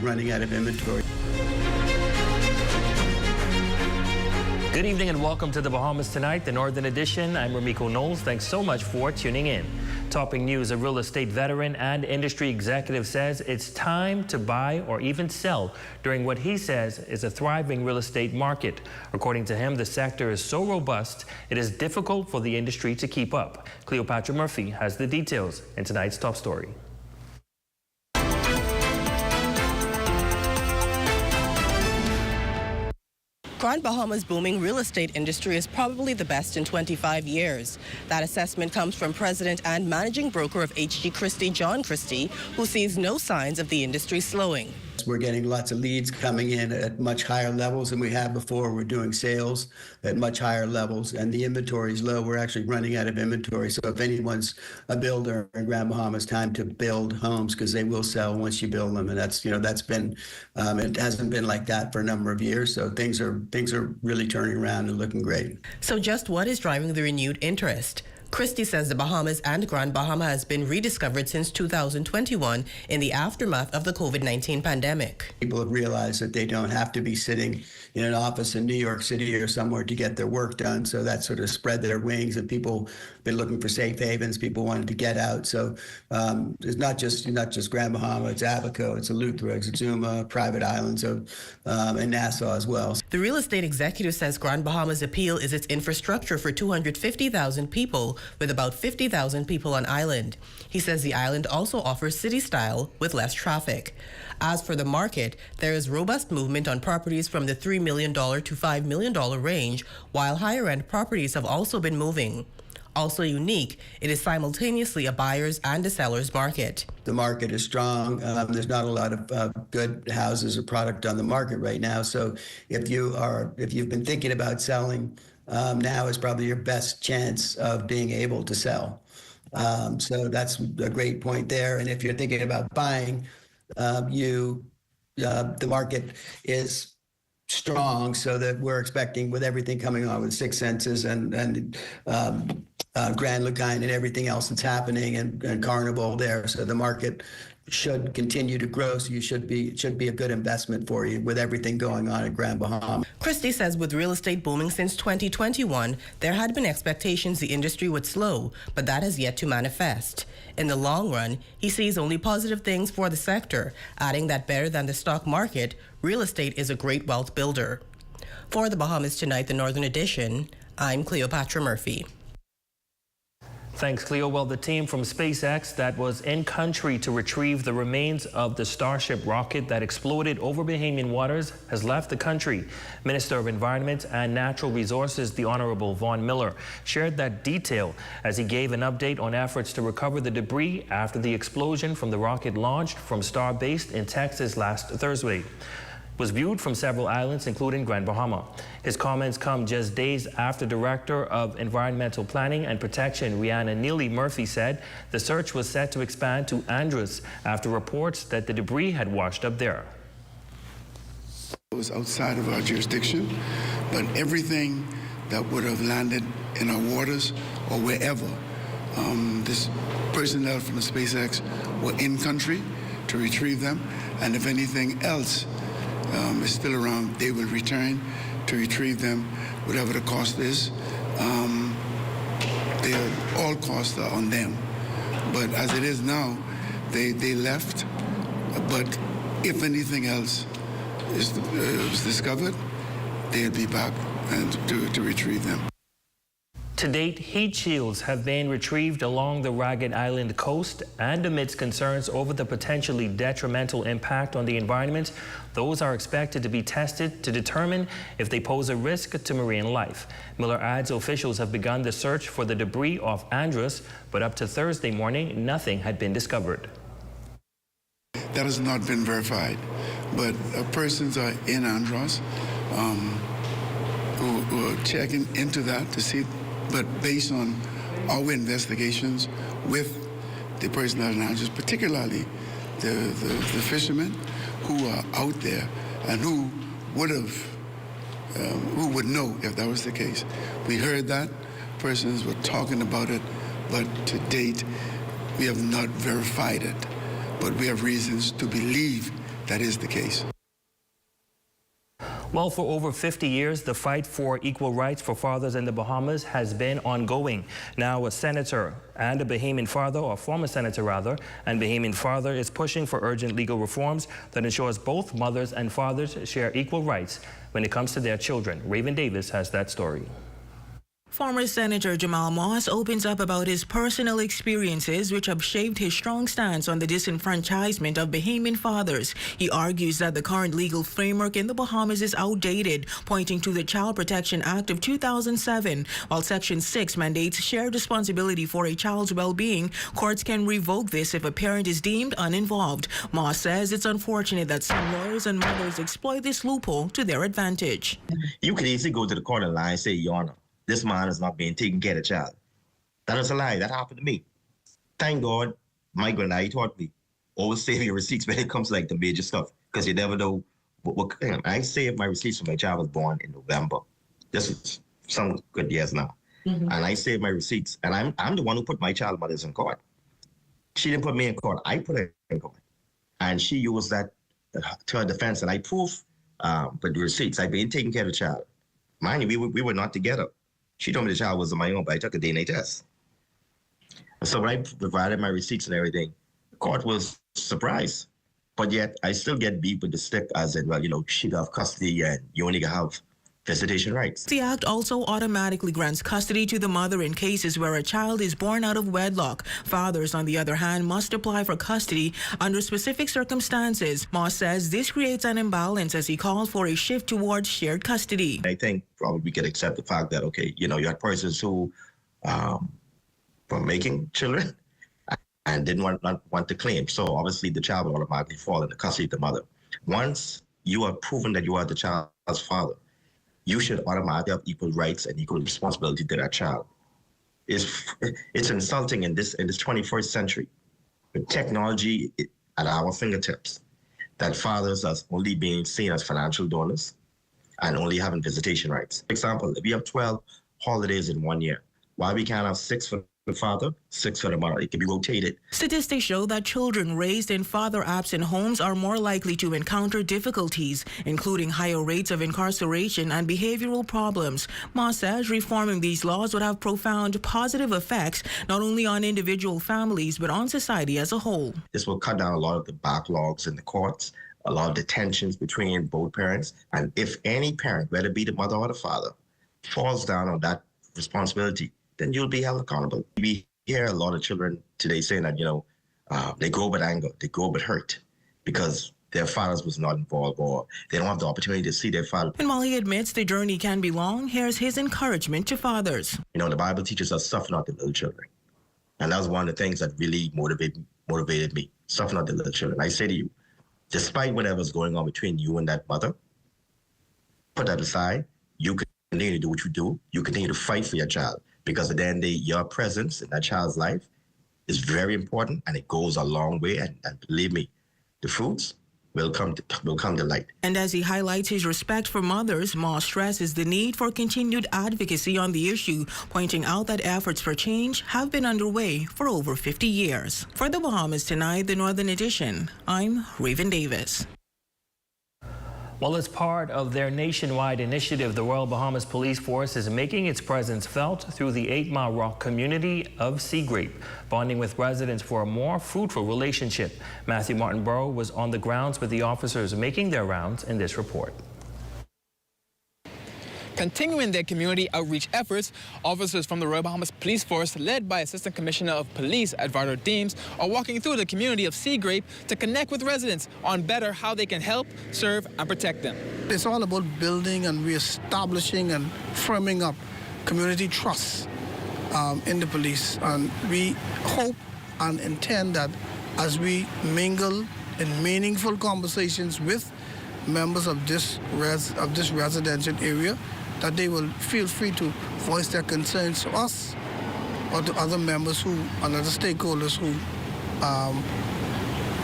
running out of inventory. Good evening and welcome to the Bahamas Tonight, the Northern Edition. I'm Ramiko Knowles. Thanks so much for tuning in. Topping news, a real estate veteran and industry executive says it's time to buy or even sell during what he says is a thriving real estate market. According to him, the sector is so robust, it is difficult for the industry to keep up. Cleopatra Murphy has the details in tonight's top story. Grand Bahama's booming real estate industry is probably the best in 25 years. That assessment comes from President and Managing Broker of H.G. Christie, John Christie, who sees no signs of the industry slowing. We're getting lots of leads coming in at much higher levels than we had before. We're doing sales at much higher levels, and the inventory is low. We're actually running out of inventory. So if anyone's a builder in Grand Bahama, it's time to build homes because they will sell once you build them. And that's been, it hasn't been like that for a number of years. So things are really turning around and looking great. So just what is driving the renewed interest? Christie says the Bahamas and Grand Bahama has been rediscovered since 2021 in the aftermath of the COVID-19 pandemic. People have realized that they don't have to be sitting in an office in New York City or somewhere to get their work done. So that sort of spread their wings, and people have been looking for safe havens. People wanted to get out. So it's not just Grand Bahama, it's Abaco, it's Eleuthera, it's Exuma, private islands, and Nassau as well. The real estate executive says Grand Bahama's appeal is its infrastructure for 250,000 people, with about 50,000 people on island. He says the island also offers city style with less traffic. As for the market, there is robust movement on properties from the $3 million to $5 million range, while higher-end properties have also been moving. Also unique, it is simultaneously a buyer's and a seller's market. The market is strong. There's not a lot of good houses or product on the market right now. So if you've been thinking about selling, now is probably your best chance of being able to sell. So that's a great point there. And if you're thinking about buying, the market is strong, so that we're expecting, with everything coming on with Six Senses and Grand Lagoon and everything else that's happening, and Carnival there. So the market should continue to grow. So it should be a good investment for you with everything going on at Grand Bahama. Christie says with real estate booming since 2021, there had been expectations the industry would slow, but that has yet to manifest. In the long run, he sees only positive things for the sector, adding that better than the stock market, real estate is a great wealth builder. For the Bahamas Tonight, the Northern Edition, I'm Cleopatra Murphy. Thanks, Cleo. Well, the team from SpaceX that was in country to retrieve the remains of the Starship rocket that exploded over Bahamian waters has left the country. Minister of Environment and Natural Resources, the Honorable Vaughn Miller, shared that detail as he gave an update on efforts to recover the debris after the explosion from the rocket launched from Starbase in Texas last Thursday. Was viewed from several islands, including Grand Bahama. His comments come just days after Director of Environmental Planning and Protection, Rihanna Neely Murphy, said the search was set to expand to Andros after reports that the debris had washed up there. It was outside of our jurisdiction, but everything that would have landed in our waters or wherever, this personnel from the SpaceX were in country to retrieve them, and if anything else is still around, they will return to retrieve them, whatever the cost is. All costs are on them. But as it is now, they left. But if anything else is discovered, they'll be back and to retrieve them. To date, heat shields have been retrieved along the Ragged Island coast, and amidst concerns over the potentially detrimental impact on the environment, those are expected to be tested to determine if they pose a risk to marine life. Miller adds officials have begun the search for the debris off Andros, but up to Thursday morning, nothing had been discovered. That has not been verified, but persons are in Andros who are checking into that to see. But based on our investigations with the personnel in Andros, particularly the fishermen who are out there and who would know if that was the case. We heard that persons were talking about it, but to date we have not verified it. But we have reasons to believe that is the case. Well, for over 50 years, the fight for equal rights for fathers in the Bahamas has been ongoing. Now, a senator and a Bahamian father, or former senator rather, and Bahamian father is pushing for urgent legal reforms that ensures both mothers and fathers share equal rights when it comes to their children. Raven Davis has that story. Former Senator Jamal Moss opens up about his personal experiences which have shaped his strong stance on the disenfranchisement of Bahamian fathers. He argues that the current legal framework in the Bahamas is outdated, pointing to the Child Protection Act of 2007. While Section 6 mandates shared responsibility for a child's well-being, courts can revoke this if a parent is deemed uninvolved. Moss says it's unfortunate that some lawyers and mothers exploit this loophole to their advantage. You could easily go to the court and lie and say, Your Honor, this man is not being taken care of the child. That is a lie. That happened to me. Thank God, my granddad taught me, always save your receipts when it comes to like the major stuff, because you never know what I saved my receipts when my child was born in November. This is some good years now. And I saved my receipts. And I'm the one who put my child mothers in court. She didn't put me in court. I put her in court. And she used that to her defense. And I proved with the receipts, I've been taking care of the child. Mind you, we were not together. She told me the child was on my own, but I took a DNA test. So when I provided my receipts and everything, the court was surprised. But yet, I still get beat with the stick as in, well, you know, she got custody and you only have visitation rights. The act also automatically grants custody to the mother in cases where a child is born out of wedlock. Fathers, on the other hand, must apply for custody under specific circumstances. Moss says this creates an imbalance as he calls for a shift towards shared custody. I think probably we could accept the fact that, okay, you know, you had persons who were making children and didn't not want to claim. So obviously the child will automatically fall in the custody of the mother. Once you are proven that you are the child's father, you should automatically have equal rights and equal responsibility to that child. It's insulting in this 21st century, with technology at our fingertips, that fathers are only being seen as financial donors and only having visitation rights. For example, if we have 12 holidays in 1 year, why we can't have 6 for the father, 6 for the mother? It can be rotated. Statistics show that children raised in father-absent homes are more likely to encounter difficulties, including higher rates of incarceration and behavioral problems. Moss says reforming these laws would have profound positive effects, not only on individual families, but on society as a whole. This will cut down a lot of the backlogs in the courts, a lot of the tensions between both parents. And if any parent, whether it be the mother or the father, falls down on that responsibility, then you'll be held accountable. We hear a lot of children today saying that, you know, they grow up with anger, they grow up with hurt because their fathers was not involved or they don't have the opportunity to see their father. And while he admits the journey can be long, here's his encouragement to fathers. You know, the Bible teaches us suffer not the little children. And that was one of the things that really motivated me. Suffer not the little children. I say to you, despite whatever's going on between you and that mother, put that aside, you continue to do what you do. You continue to fight for your child. Because at the end of the day, your presence in that child's life is very important and it goes a long way. And believe me, the fruits will come to light. And as he highlights his respect for mothers, Moss stresses the need for continued advocacy on the issue, pointing out that efforts for change have been underway for over 50 years. For the Bahamas Tonight, the Northern Edition, I'm Raven Davis. Well, as part of their nationwide initiative, the Royal Bahamas Police Force is making its presence felt through the 8 Mile Rock community of Sea Grape, bonding with residents for a more fruitful relationship. Matthew Martinborough was on the grounds with the officers making their rounds in this report. Continuing their community outreach efforts, officers from the Royal Bahamas Police Force, led by Assistant Commissioner of Police Eduardo Deems, are walking through the community of Sea Grape to connect with residents on better how they can help, serve, and protect them. It's all about building and reestablishing and firming up community trust in the police. And we hope and intend that as we mingle in meaningful conversations with members of this residential area, that they will feel free to voice their concerns to us or to other members and other stakeholders who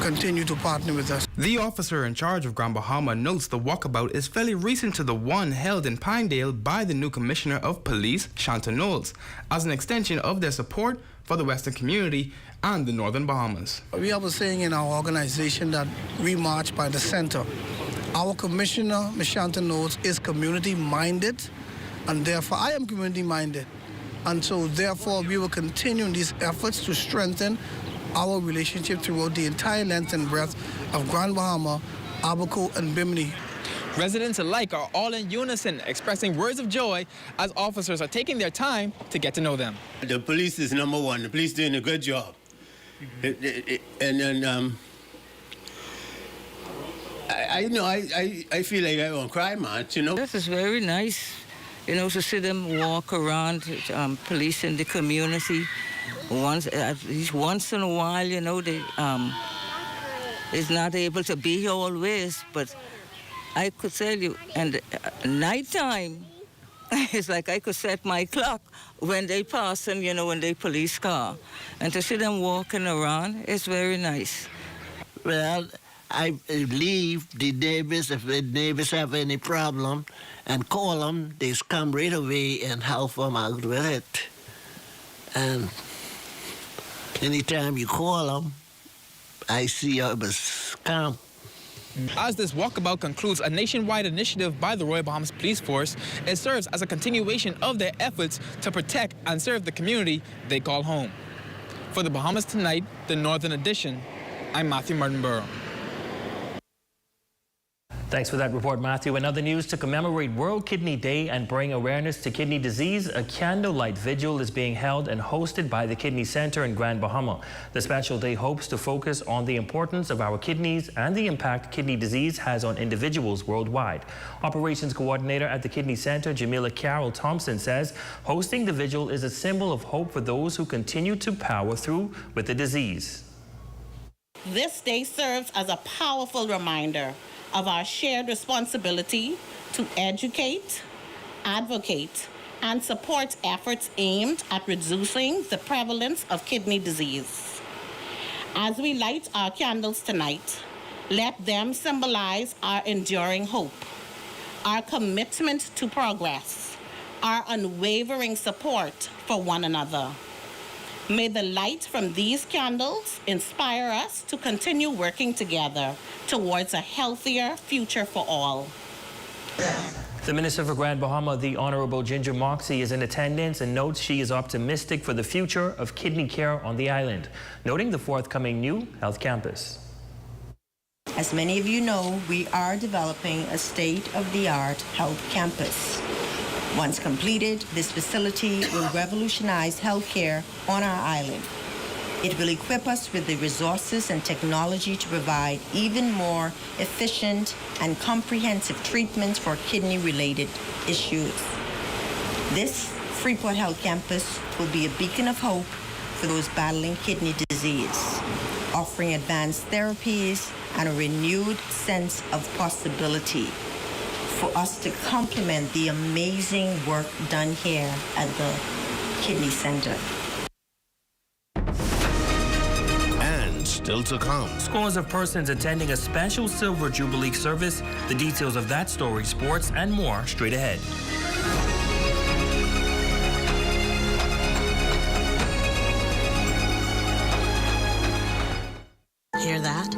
continue to partner with us. The officer in charge of Grand Bahama notes the walkabout is fairly recent to the one held in Pinedale by the new Commissioner of Police, Shanta Knowles, as an extension of their support for the Western community and the Northern Bahamas. We have a saying in our organization that we march by the center. Our commissioner, Ms. Shanton Notes, is community-minded, and therefore I am community-minded. And so therefore we will continue in these efforts to strengthen our relationship throughout the entire length and breadth of Grand Bahama, Abaco, and Bimini. Residents alike are all in unison, expressing words of joy as officers are taking their time to get to know them. The police is number one. The police doing a good job. And then I feel like I won't cry, man, you know. This is very nice, you know, to see them walk around, policing the community. At least once in a while, you know, they is not able to be here always, but I could tell you, and nighttime, it's like I could set my clock when they pass and, you know, when they police car. And to see them walking around, it's very nice. Well, I leave the neighbors, if the neighbors have any problem, and call them, they come right away and help them out with it. And anytime you call them, I see it was calm. As this walkabout concludes a nationwide initiative by the Royal Bahamas Police Force, it serves as a continuation of their efforts to protect and serve the community they call home. For the Bahamas Tonight, the Northern Edition, I'm Matthew Martinborough. Thanks for that report, Matthew. In other news, to commemorate World Kidney Day and bring awareness to kidney disease, a candlelight vigil is being held and hosted by the Kidney Center in Grand Bahama. The special day hopes to focus on the importance of our kidneys and the impact kidney disease has on individuals worldwide. Operations Coordinator at the Kidney Center, Jamila Carol Thompson, says hosting the vigil is a symbol of hope for those who continue to power through with the disease. This day serves as a powerful reminder of our shared responsibility to educate, advocate, and support efforts aimed at reducing the prevalence of kidney disease. As we light our candles tonight, let them symbolize our enduring hope, our commitment to progress, our unwavering support for one another. May the light from these candles inspire us to continue working together towards a healthier future for all. The Minister for Grand Bahama, the Honorable Ginger Moxie, is in attendance and notes she is optimistic for the future of kidney care on the island, noting the forthcoming new health campus. As many of you know, we are developing a state-of-the-art health campus. Once completed, this facility will revolutionize healthcare on our island. It will equip us with the resources and technology to provide even more efficient and comprehensive treatments for kidney-related issues. This Freeport Health Campus will be a beacon of hope for those battling kidney disease, offering advanced therapies and a renewed sense of possibility for us to complement the amazing work done here at the Kidney Center. And still to come. Scores of persons attending a special Silver Jubilee service. The details of that story, sports, and more straight ahead. Hear that?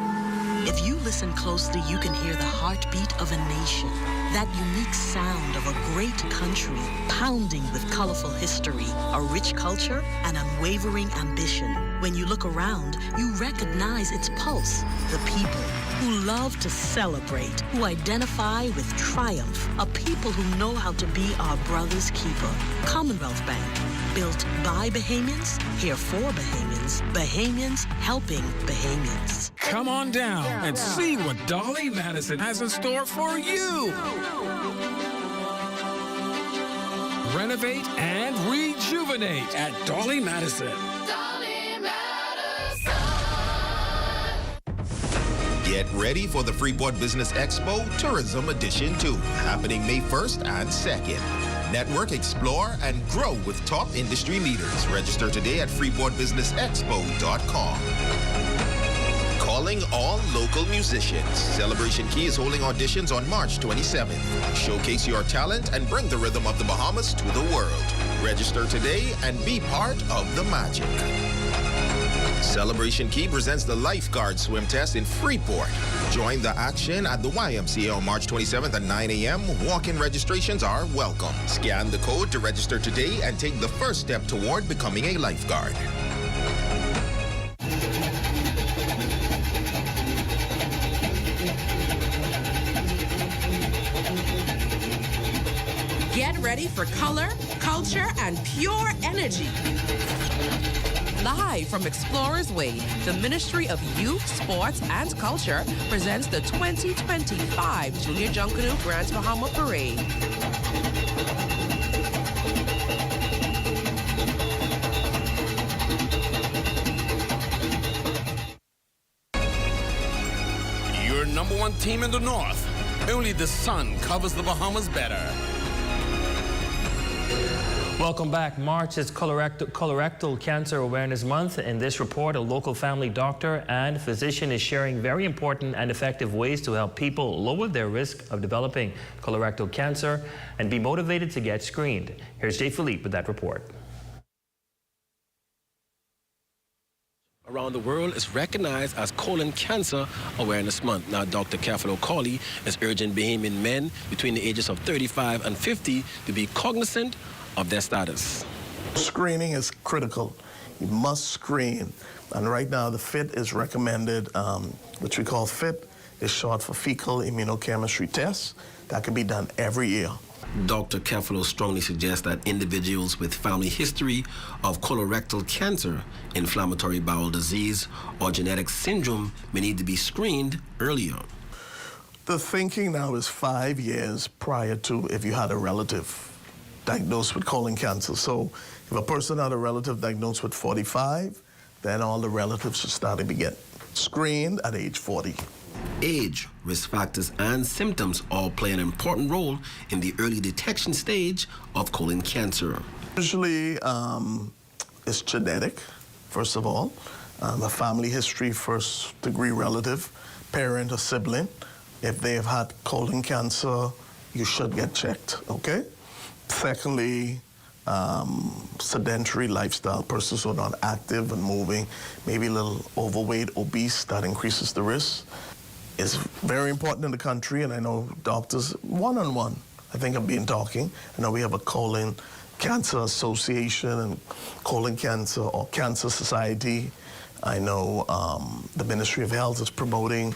If you listen closely, you can hear the heartbeat of a nation. That unique sound of a great country, pounding with colorful history, a rich culture, and unwavering ambition. When you look around, you recognize its pulse. The people who love to celebrate, who identify with triumph, a people who know how to be our brother's keeper. Commonwealth Bank, built by Bahamians, here for Bahamians, Bahamians helping Bahamians. Come on down and see what Dolly Madison has in store for you. Renovate and rejuvenate at Dolly Madison. Get ready for the Freeport Business Expo Tourism Edition 2, happening May 1st and 2nd. Network, explore, and grow with top industry leaders. Register today at freeportbusinessexpo.com. Call calling all local musicians. Celebration Key is holding auditions on March 27th. Showcase your talent and bring the rhythm of the Bahamas to the world. Register today and be part of the magic. Celebration Key presents the Lifeguard Swim Test in Freeport. Join the action at the YMCA on March 27th at 9 a.m. Walk-in registrations are welcome. Scan the code to register today and take the first step toward becoming a lifeguard. Get ready for color, culture, and pure energy. Live from Explorers Way, the Ministry of Youth, Sports, and Culture presents the 2025 Junior Junkanoo Grand Bahama Parade. Your #1 team in the North. Only the sun covers the Bahamas better. Welcome back. March is Colorectal Cancer Awareness Month. In this report, a local family doctor and physician is sharing very important and effective ways to help people lower their risk of developing colorectal cancer and be motivated to get screened. Here's Jay Philippe with that report. Around the world is recognized as Colon Cancer Awareness Month. Now, Dr. Kafalo Cawley is urging Bahamian men between the ages of 35 and 50 to be cognizant of their status. Screening is critical. You must screen. And right now, the FIT is recommended, which we call FIT, is short for fecal immunochemistry tests. That can be done every year. Dr. Kefalo strongly suggests that individuals with family history of colorectal cancer, inflammatory bowel disease, or genetic syndrome may need to be screened earlier. The thinking now is 5 years prior to if you had a relative diagnosed with colon cancer. So if a person had a relative diagnosed with 45, then all the relatives should start to get screened at age 40. Age, risk factors, and symptoms all play an important role in the early detection stage of colon cancer. Usually, it's genetic, first of all. A family history, first-degree relative, parent or sibling. If they have had colon cancer, you should get checked, okay? Secondly, sedentary lifestyle, persons who are not active and moving, maybe a little overweight, obese, that increases the risk. It's very important in the country, and I know doctors, one-on-one, I think I've been talking. I know we have a colon cancer association and colon cancer or cancer society. I know the Ministry of Health is promoting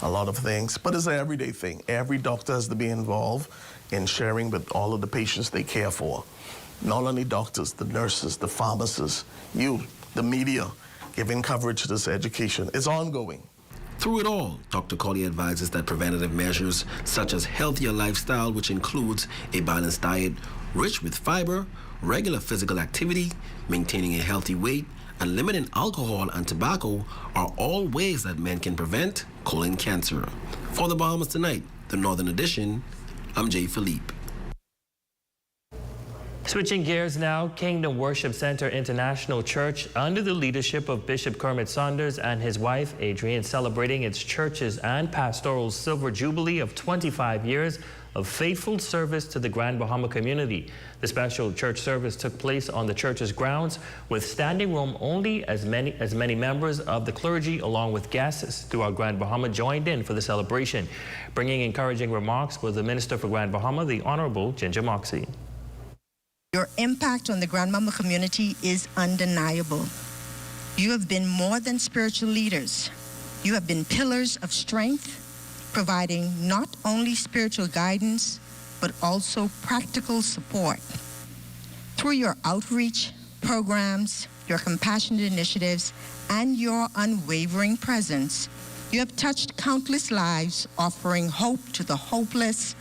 a lot of things, but it's an everyday thing. Every doctor has to be involved in sharing with all of the patients they care for. Not only doctors, the nurses, the pharmacists, you, the media, giving coverage to this education. It's ongoing. Through it all, Dr. Cawley advises that preventative measures such as healthier lifestyle, which includes a balanced diet rich with fiber, regular physical activity, maintaining a healthy weight, and limiting alcohol and tobacco are all ways that men can prevent colon cancer. For the Bahamas Tonight, the Northern Edition, I'm Jay Philippe. Switching gears now, Kingdom Worship Center International Church, under the leadership of Bishop Kermit Saunders and his wife, Adrienne, celebrating its churches and pastoral silver jubilee of 25 years of faithful service to the Grand Bahama community. The special church service took place on the church's grounds with standing room only, as many members of the clergy along with guests throughout Grand Bahama joined in for the celebration. Bringing encouraging remarks was the Minister for Grand Bahama, the Honorable Ginger Moxie. Your impact on the Grand Bahama community is undeniable. You have been more than spiritual leaders. You have been pillars of strength, providing not only spiritual guidance, but also practical support. Through your outreach programs, your compassionate initiatives, and your unwavering presence, you have touched countless lives, offering hope to the hopeless,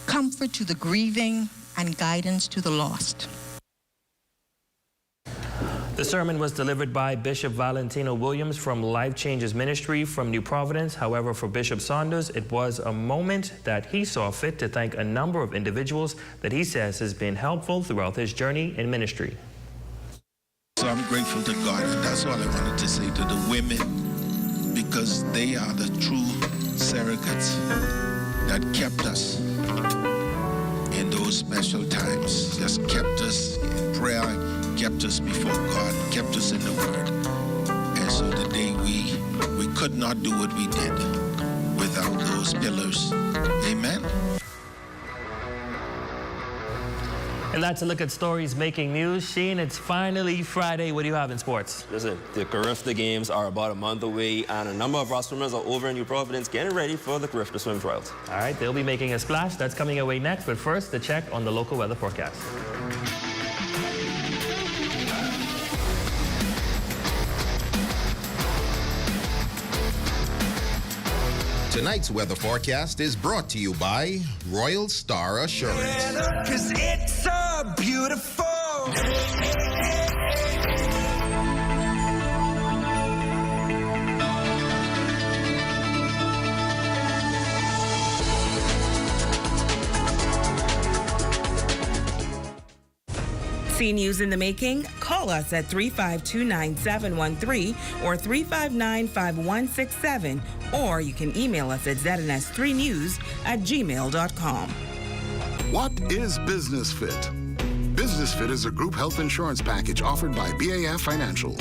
comfort to the grieving, and guidance to the lost. The sermon was delivered by Bishop Valentino Williams from Life Changes Ministry from New Providence. However, for Bishop Saunders, it was a moment that he saw fit to thank a number of individuals that he says has been helpful throughout his journey in ministry. So I'm grateful to God, and that's all I wanted to say to the women, because because they are the true surrogates that kept us in those special times, just kept us in prayer, kept us before God, kept us in the Word. And so today we could not do what we did without those pillars. Amen. And that's a look at stories making news. Sheen, it's finally Friday. What do you have in sports? Listen, the Carifta Games are about a month away, and a number of our swimmers are over in New Providence getting ready for the Carifta Swim Trials. All right, they'll be making a splash. That's coming your way next. But first, the check on the local weather forecast. Tonight's weather forecast is brought to you by Royal Star Assurance. 'Cause it's so beautiful. See news in the making? Call us at 352-9713 or 359-5167, or you can email us at zns3news@gmail.com. What is Business Fit? Business Fit is a group health insurance package offered by BAF Financial.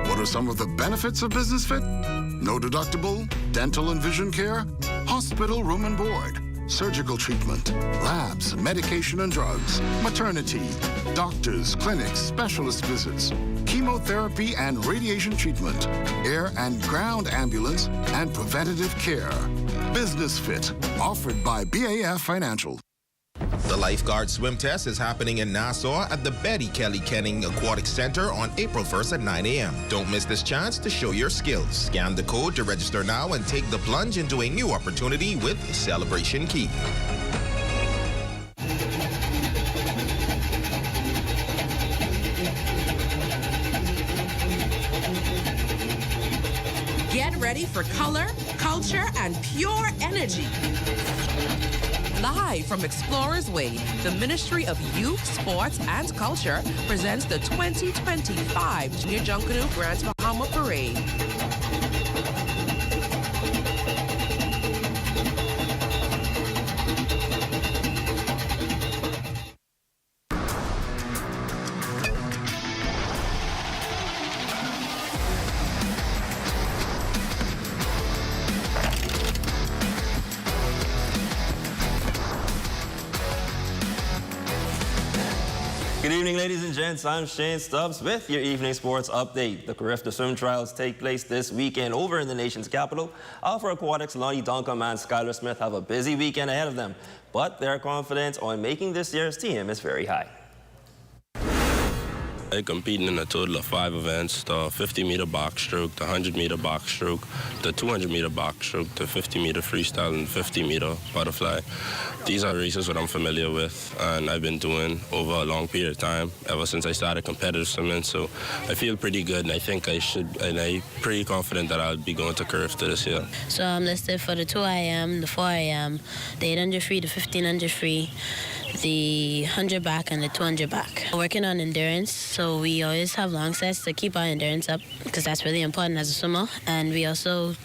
What are some of the benefits of Business Fit? No deductible, dental and vision care, hospital room and board, surgical treatment, labs, medication and drugs, maternity, doctors, clinics, specialist visits, chemotherapy and radiation treatment, air and ground ambulance, and preventative care. Business Fit, offered by BAF Financial. The lifeguard swim test is happening in Nassau at the Betty Kelly Kenning Aquatic Center on April 1st at 9 a.m. Don't miss this chance to show your skills. Scan the code to register now and take the plunge into a new opportunity with Celebration Key. Get ready for color, culture, and pure energy. Live from Explorers Way, the Ministry of Youth, Sports, and Culture presents the 2025 Junior Junkanoo Grand Bahama Parade. Good evening, ladies and gents. I'm Shane Stubbs with your evening sports update. The Carifta Swim Trials take place this weekend over in the nation's capital. Alpha Aquatics' Lonnie Duncombe and Skylar Smith have a busy weekend ahead of them, but their confidence on making this year's team is very high. I competed in a total of 5 events: the 50-meter box stroke, the 100-meter box stroke, the 200-meter box stroke, the 50-meter freestyle, and 50-meter butterfly. These are races that I'm familiar with, and I've been doing over a long period of time, ever since I started competitive swimming. So I feel pretty good, and I think I should, and I'm pretty confident that I'll be going to Carifta this year. So I'm listed for the 2 IM, the 4 IM, the 800 free, the 1500 free, the 100 back, and the 200 back. Working on endurance, so we always have long sets to keep our endurance up, because that's really important as a swimmer. And we also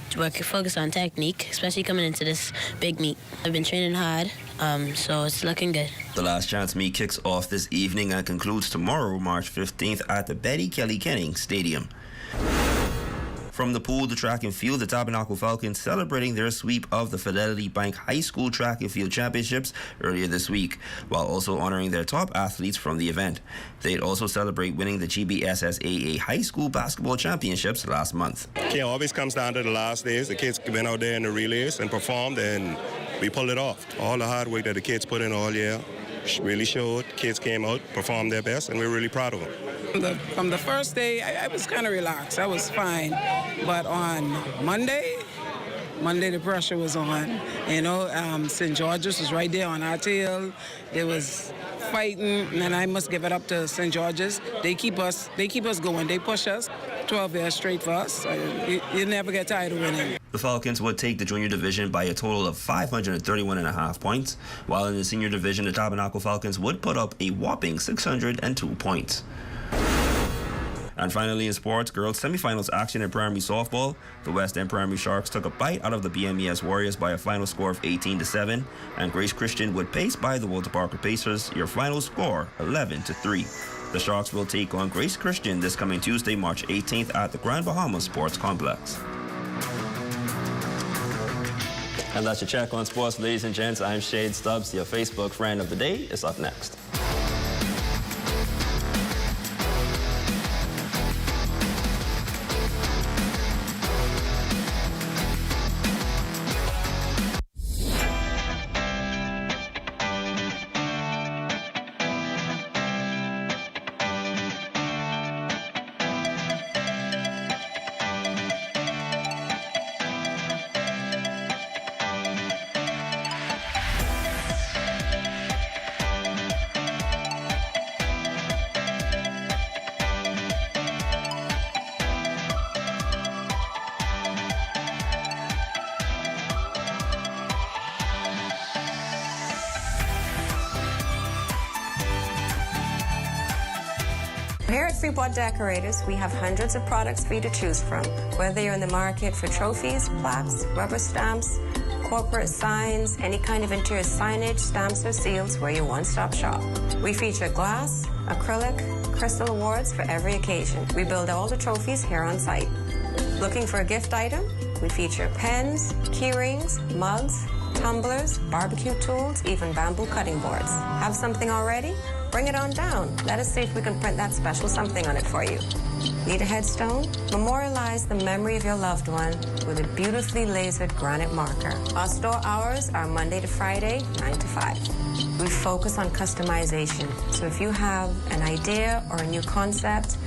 focus on technique, especially coming into this big meet. I've been training hard, so it's looking good. The last chance meet kicks off this evening and concludes tomorrow, March 15th, at the Betty Kelly Kenning Stadium. From the pool to track and field, the Tabernacle Falcons celebrating their sweep of the Fidelity Bank High School Track and Field Championships earlier this week, while also honoring their top athletes from the event. They'd also celebrate winning the GBSSAA High School Basketball Championships last month. It always comes down to the last days. The kids went out there in the relays and performed, and we pulled it off. All the hard work that the kids put in all year really showed. Kids came out, performed their best, and we're really proud of them. From the first day, I was kind of relaxed. I was fine. But on Monday, the pressure was on. You know, St. George's was right there on our tail. There was fighting, and I must give it up to St. George's. They keep us going. They push us 12 years straight for us. You never get tired of winning. The Falcons would take the junior division by a total of 531.5 points, while in the senior division, the Tabernacle Falcons would put up a whopping 602 points. And finally in sports, girls semifinals action in primary softball. The West End Primary Sharks took a bite out of the BMES Warriors by a final score of 18-7, and Grace Christian would pace by the Walter Parker Pacers, your final score 11-3. The Sharks will take on Grace Christian this coming Tuesday, March 18th at the Grand Bahama Sports Complex. And that's your check on sports, ladies and gents. I'm Shade Stubbs. Your Facebook friend of the day is up next. Here at Freeport Decorators, we have hundreds of products for you to choose from. Whether you're in the market for trophies, plaques, rubber stamps, corporate signs, any kind of interior signage, stamps, or seals, we're your one-stop shop. We feature glass, acrylic, crystal awards for every occasion. We build all the trophies here on site. Looking for a gift item? We feature pens, key rings, mugs, tumblers, barbecue tools, even bamboo cutting boards. Have something already? Bring it on down. Let us see if we can print that special something on it for you. Need a headstone? Memorialize the memory of your loved one with a beautifully lasered granite marker. Our store hours are Monday to Friday, 9 to 5. We focus on customization. So if you have an idea or a new concept,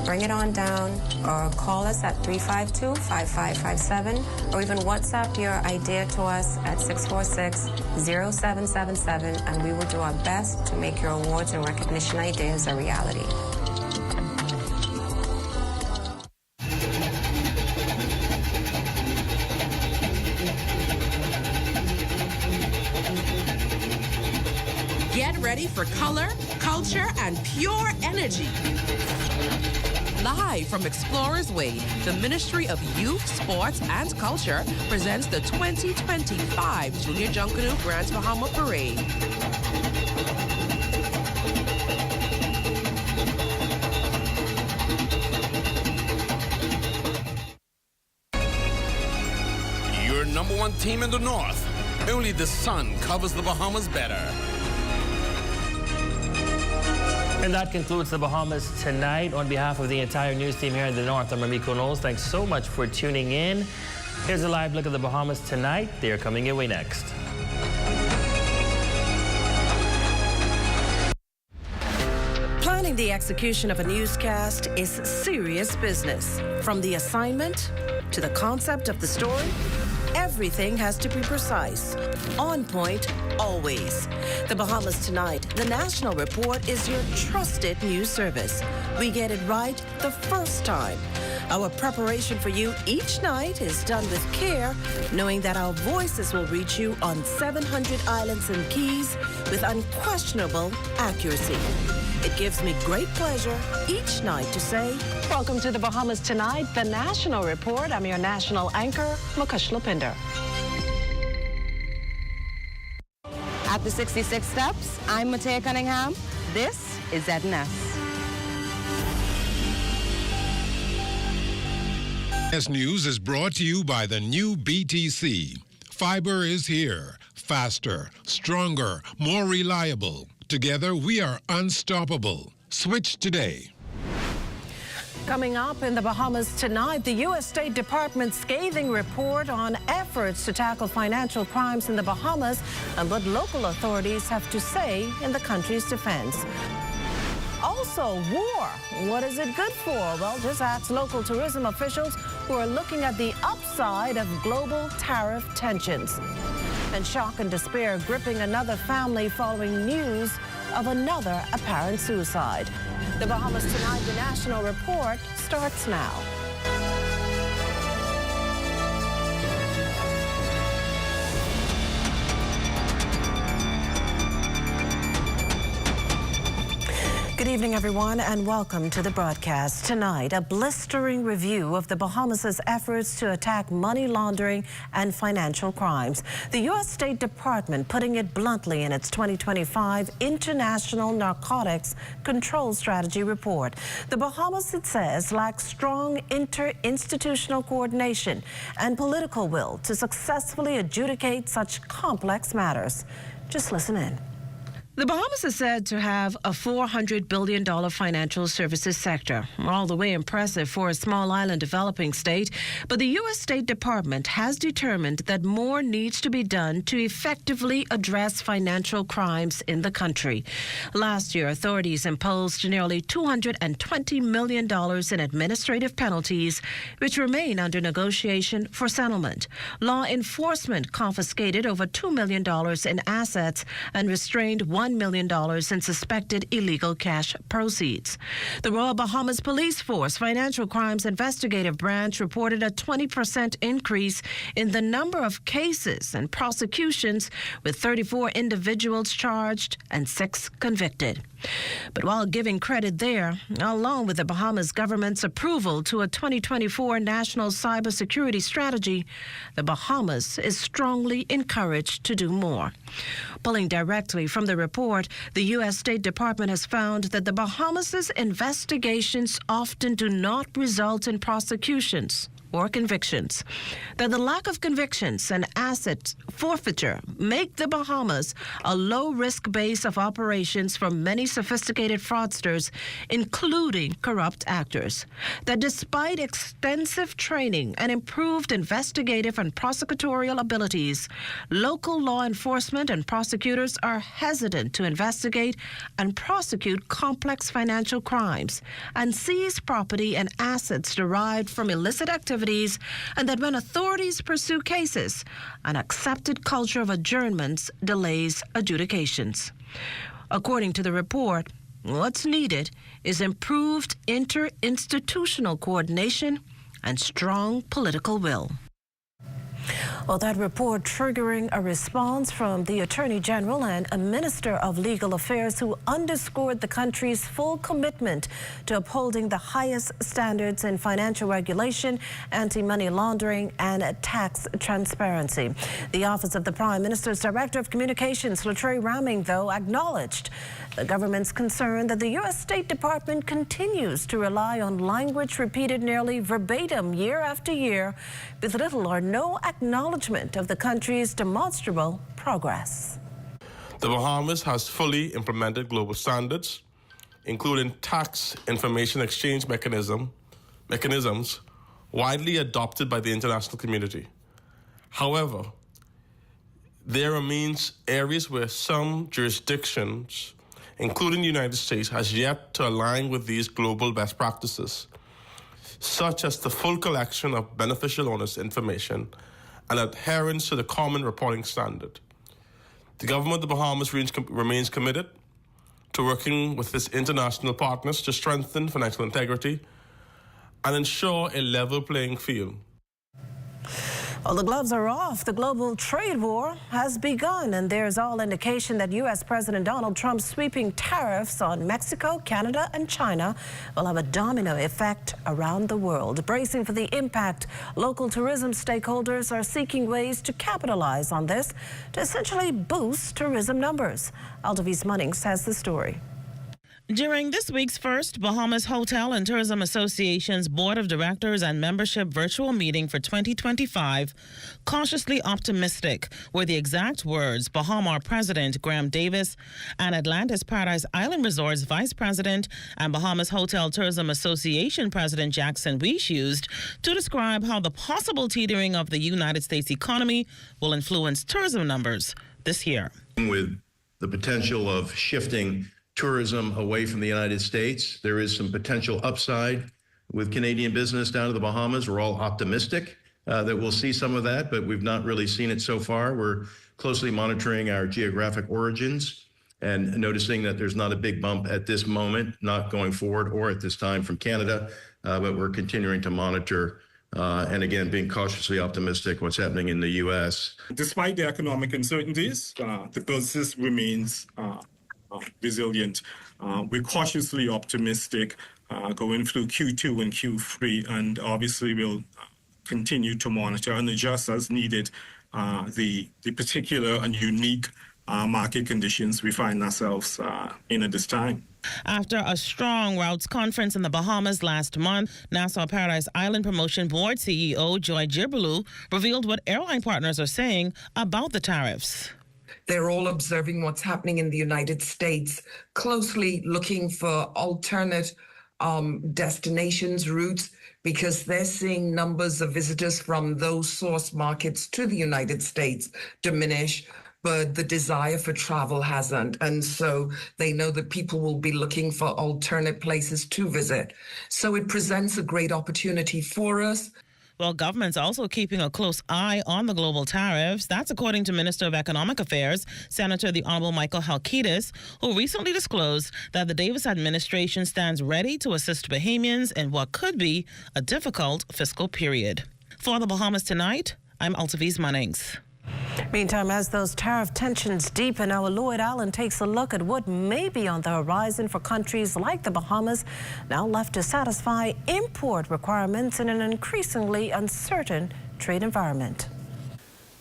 bring it on down or call us at 352-5557 or even WhatsApp your idea to us at 646-0777 and we will do our best to make your awards and recognition ideas a reality. Get ready for color, culture, and pure energy. Live from Explorers Way, the Ministry of Youth, Sports, and Culture presents the 2025 Junior Junkanoo Grand Bahama Parade. Your number one team in the North. Only the sun covers the Bahamas better. And that concludes the Bahamas Tonight. On behalf of the entire news team here in the North, I'm Ramiko Knowles. Thanks so much for tuning in. Here's a live look at the Bahamas Tonight. They are coming your way next. Planning the execution of a newscast is serious business. From the assignment to the concept of the story, everything has to be precise, on point, always. The Bahamas Tonight, the national report, is your trusted news service. We get it right the first time. Our preparation for you each night is done with care, knowing that our voices will reach you on 700 islands and keys with unquestionable accuracy. It gives me great pleasure each night to say, welcome to the Bahamas Tonight, the national report. I'm your national anchor, Mukesh Lopinder. At the 66 Steps, I'm Matea Cunningham. This is ZNS. ZNS News is brought to you by the new BTC. Fiber is here. Faster, stronger, more reliable. Together, we are unstoppable. Switch today. Coming up in the Bahamas Tonight, the U.S. State Department's scathing report on efforts to tackle financial crimes in the Bahamas and what local authorities have to say in the country's defense. Also, war. What is it good for? Well, just ask local tourism officials who are looking at the upside of global tariff tensions. And shock and despair gripping another family following news of another apparent suicide. The Bahamas Tonight, the national report, starts now. Good evening. Good evening, everyone, and welcome to the broadcast. Tonight, a blistering review of the Bahamas' efforts to attack money laundering and financial crimes. The U.S. State Department putting it bluntly in its 2025 International Narcotics Control Strategy report. The Bahamas, it says, lacks strong interinstitutional coordination and political will to successfully adjudicate such complex matters. Just listen in. The Bahamas is said to have a $400 billion financial services sector, all the way impressive for a small island developing state. But the U.S. State Department has determined that more needs to be done to effectively address financial crimes in the country. Last year, authorities imposed nearly $220 million in administrative penalties, which remain under negotiation for settlement. Law enforcement confiscated over $2 million in assets and restrained $1 million in suspected illegal cash proceeds. The Royal Bahamas Police Force Financial Crimes Investigative Branch reported a 20% increase in the number of cases and prosecutions, with 34 individuals charged and 6 convicted. But while giving credit there, along with the Bahamas government's approval to a 2024 National Cybersecurity Strategy, the Bahamas is strongly encouraged to do more. Pulling directly from the report, the U.S. State Department has found that the Bahamas' investigations often do not result in prosecutions or convictions, that the lack of convictions and asset forfeiture make the Bahamas a low-risk base of operations for many sophisticated fraudsters, including corrupt actors, that despite extensive training and improved investigative and prosecutorial abilities, local law enforcement and prosecutors are hesitant to investigate and prosecute complex financial crimes and seize property and assets derived from illicit activities, and that when authorities pursue cases, an accepted culture of adjournments delays adjudications. According to the report, what's needed is improved interinstitutional coordination and strong political will. Well, that report triggering a response from the Attorney General and a Minister of Legal Affairs who underscored the country's full commitment to upholding the highest standards in financial regulation, anti-money laundering, and tax transparency. The Office of the Prime Minister's Director of Communications, Latrey Ramming, though, acknowledged the government's concern that the U.S. State Department continues to rely on language repeated nearly verbatim year after year, with little or no acknowledgement of the country's demonstrable progress. The Bahamas has fully implemented global standards, including tax information exchange mechanisms widely adopted by the international community. However, there remains areas where some jurisdictions, including the United States, has yet to align with these global best practices, such as the full collection of beneficial owners information and adherence to the common reporting standard. The government of the Bahamas remains committed to working with its international partners to strengthen financial integrity and ensure a level playing field. Well, the gloves are off. The global trade war has begun, and there's all indication that U.S. President Donald Trump's sweeping tariffs on Mexico, Canada, and China will have a domino effect around the world. Bracing for the impact, local tourism stakeholders are seeking ways to capitalize on this to essentially boost tourism numbers. Aldavis Munnings has the story. During this week's first Bahamas Hotel and Tourism Association's Board of Directors and Membership virtual meeting for 2025, cautiously optimistic were the exact words Bahama President Graham Davis and Atlantis Paradise Island Resorts Vice President and Bahamas Hotel Tourism Association President Jackson Weish used to describe how the possible teetering of the United States economy will influence tourism numbers this year. With the potential of shifting tourism away from the United States, there is some potential upside with Canadian business down to the Bahamas. We're all optimistic that we'll see some of that, but we've not really seen it so far. We're closely monitoring our geographic origins and noticing that there's not a big bump at this moment, not going forward or at this time from Canada, but we're continuing to monitor and again, being cautiously optimistic what's happening in the U.S. Despite the economic uncertainties, the business remains resilient. We're cautiously optimistic going through Q2 and Q3, and obviously we'll continue to monitor and adjust as needed the particular and unique market conditions we find ourselves in at this time. After a strong routes conference in the Bahamas last month, Nassau Paradise Island Promotion Board CEO Joy Jubilee revealed what airline partners are saying about the tariffs. They're all observing what's happening in the United States, closely looking for alternate destinations, routes, because they're seeing numbers of visitors from those source markets to the United States diminish, but the desire for travel hasn't. And so they know that people will be looking for alternate places to visit. So it presents a great opportunity for us. Well, government's also keeping a close eye on the global tariffs. That's according to Minister of Economic Affairs, Senator the Honorable Michael Halkitis, who recently disclosed that the Davis administration stands ready to assist Bahamians in what could be a difficult fiscal period. For the Bahamas Tonight, I'm Altaviz Munnings. Meantime, as those tariff tensions deepen, our Lloyd Allen takes a look at what may be on the horizon for countries like the Bahamas, now left to satisfy import requirements in an increasingly uncertain trade environment.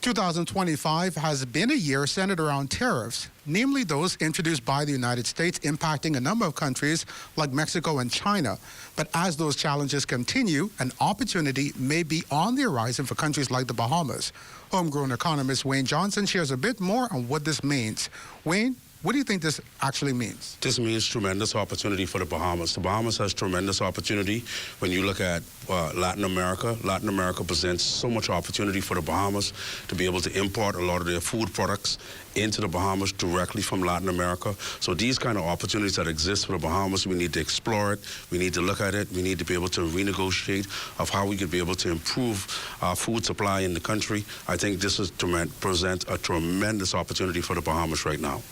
2025 has been a year centered around tariffs, namely those introduced by the United States, impacting a number of countries like Mexico and China. But as those challenges continue, an opportunity may be on the horizon for countries like the Bahamas. Homegrown economist Wayne Johnson shares a bit more on what this means. Wayne, what do you think this actually means? This means tremendous opportunity for the Bahamas. The Bahamas has tremendous opportunity. When you look at Latin America presents so much opportunity for the Bahamas to be able to import a lot of their food products into the Bahamas directly from Latin America. So these kind of opportunities that exist for the Bahamas, we need to explore it. We need to look at it. We need to be able to renegotiate of how we could be able to improve our food supply in the country. I think this is presents a tremendous opportunity for the Bahamas right now.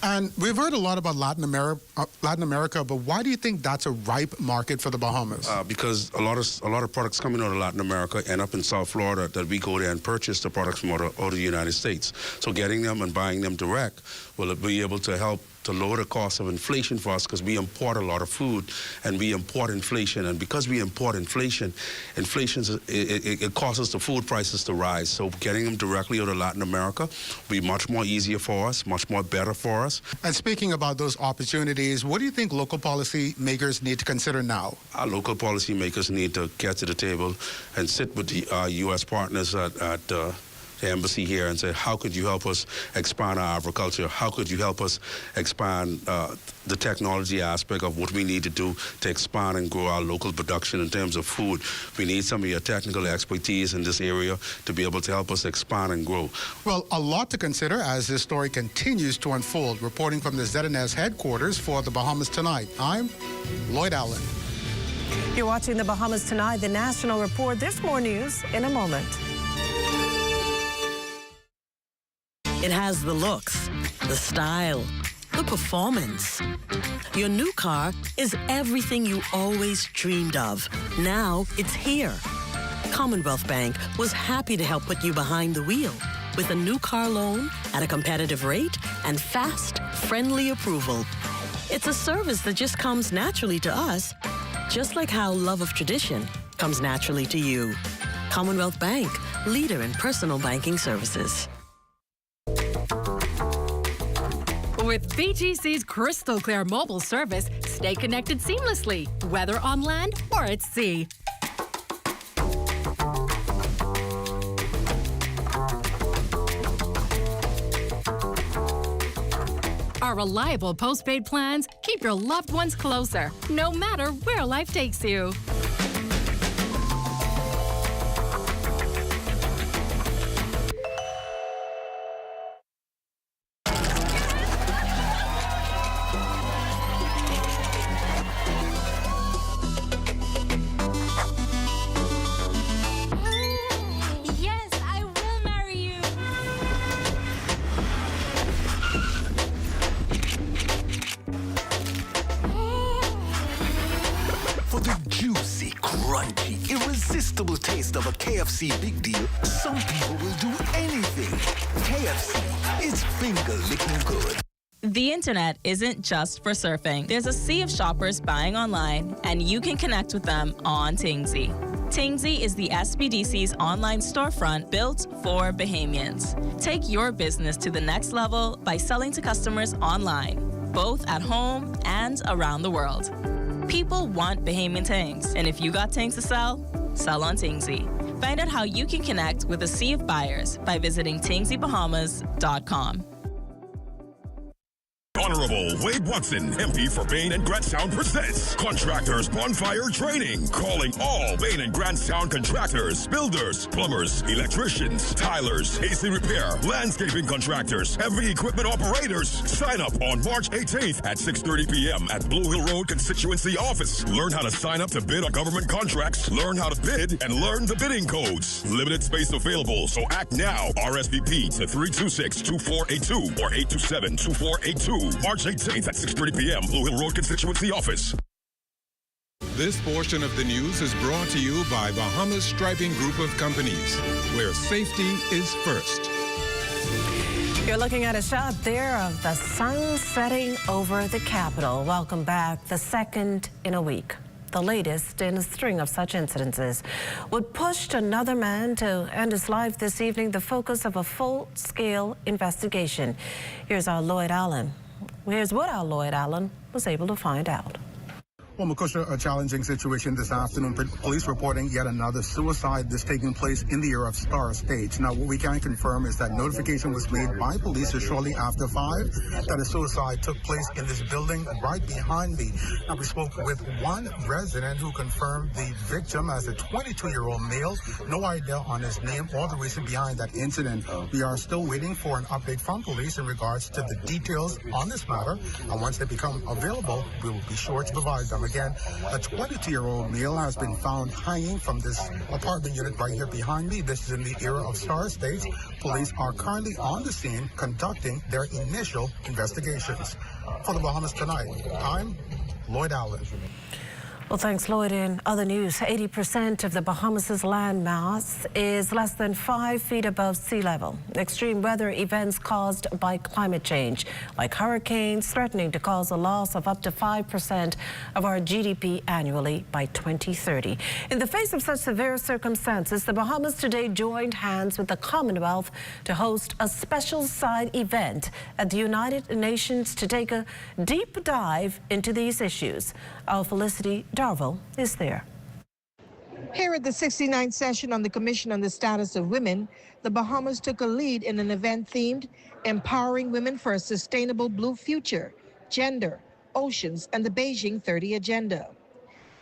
And we've heard a lot about Latin America, but why do you think that's a ripe market for the Bahamas? Because a lot of products coming out of Latin America end up in South Florida that we go there and purchase the products from out of the United States. So getting them and buying them direct will be able to help to lower the cost of inflation for us, because we import a lot of food and we import inflation. And because we import inflation it causes the food prices to rise. So getting them directly out of Latin America will be much more easier for us, much more better for us. And speaking about those opportunities, what do you think local policy makers need to consider now? Our local policy makers need to get to the table and sit with the U.S. partners at the embassy here and say, how could you help us expand our agriculture? How could you help us expand the technology aspect of what we need to do to expand and grow our local production in terms of food? We need some of your technical expertise in this area to be able to help us expand and grow. Well, a lot to consider as this story continues to unfold. Reporting from the ZNS headquarters for the Bahamas Tonight, I'm Lloyd Allen. You're watching the Bahamas Tonight, the National Report. There's more news in a moment. It has the looks, the style, the performance. Your new car is everything you always dreamed of. Now it's here. Commonwealth Bank was happy to help put you behind the wheel with a new car loan at a competitive rate and fast, friendly approval. It's a service that just comes naturally to us, just like how love of tradition comes naturally to you. Commonwealth Bank, leader in personal banking services. With BGC's crystal clear mobile service, stay connected seamlessly, whether on land or at sea. Our reliable postpaid plans keep your loved ones closer, no matter where life takes you. Irresistible taste of a KFC big deal, some people will do anything. KFC is finger licking good. The internet isn't just for surfing. There's a sea of shoppers buying online, and you can connect with them on Tingsy. Tingsy is the SBDC's online storefront built for Bahamians. Take your business to the next level by selling to customers online, both at home and around the world. People want Bahamian things, and if you got things to sell, sell on Tingsy. Find out how you can connect with a sea of buyers by visiting TingsyBahamas.com. Honorable Wade Watson, MP for Bain and Grant Sound presents Contractors Bonfire Training, calling all Bain and Grant Sound contractors, builders, plumbers, electricians, tilers, AC repair, landscaping contractors, heavy equipment operators. Sign up on March 18th at 6:30 p.m. at Blue Hill Road Constituency Office. Learn how to sign up to bid on government contracts, learn how to bid, and learn the bidding codes. Limited space available, so act now. RSVP to 326-2482 or 827-2482. March 18th at 6:30 p.m. Blue Hill Road Constituency Office. This portion of the news is brought to you by Bahamas Striping Group of Companies, where safety is first. You're looking at a shot there of the sun setting over the Capitol. Welcome back. The second in a week. The latest in a string of such incidences. What pushed another man to end his life this evening, the focus of a full-scale investigation. Here's what our Lloyd Allen was able to find out. Well, Makusha, a challenging situation this afternoon. Police reporting yet another suicide that's taking place in the area of Star State. Now, what we can confirm is that notification was made by police shortly after 5 that a suicide took place in this building right behind me. Now, we spoke with one resident who confirmed the victim as a 22-year-old male. No idea on his name or the reason behind that incident. We are still waiting for an update from police in regards to the details on this matter. And once they become available, we will be sure to provide them. Again, a 22-year-old male has been found hanging from this apartment unit right here behind me. This is in the area of Star State. Police are currently on the scene conducting their initial investigations. For the Bahamas Tonight, I'm Lloyd Allen. Well, thanks, Lloyd. In other news, 80% of the Bahamas' land mass is less than 5 feet above sea level. Extreme weather events caused by climate change, like hurricanes, threatening to cause a loss of up to 5% of our GDP annually by 2030. In the face of such severe circumstances, the Bahamas today joined hands with the Commonwealth to host a special side event at the United Nations to take a deep dive into these issues. Our Felicity Darville is there. Here at the 69th session on the Commission on the Status of Women, the Bahamas took a lead in an event themed Empowering Women for a Sustainable Blue Future, Gender, Oceans, and the Beijing 30 Agenda.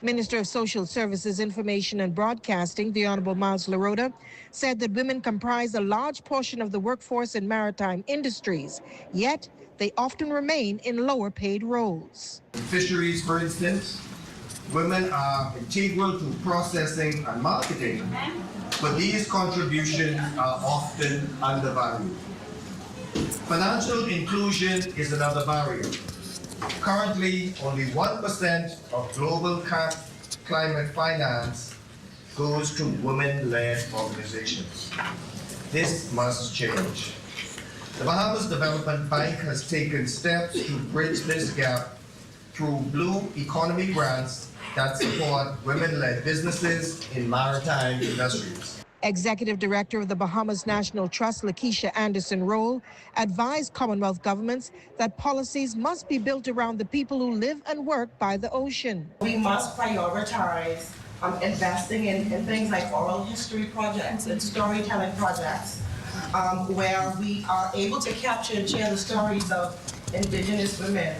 Minister of Social Services, Information and Broadcasting, the Honorable Miles Larota, said that women comprise a large portion of the workforce in maritime industries, yet they often remain in lower paid roles. Fisheries, for instance, women are integral to processing and marketing, but these contributions are often undervalued. Financial inclusion is another barrier. Currently, only 1% of global climate finance goes to women-led organizations. This must change. The Bahamas Development Bank has taken steps to bridge this gap through blue economy grants that support women-led businesses in maritime industries. Executive Director of the Bahamas National Trust, Lakeisha Anderson-Roll, advised Commonwealth governments that policies must be built around the people who live and work by the ocean. We must prioritize investing in things like oral history projects and storytelling projects, where we are able to capture and share the stories of Indigenous women.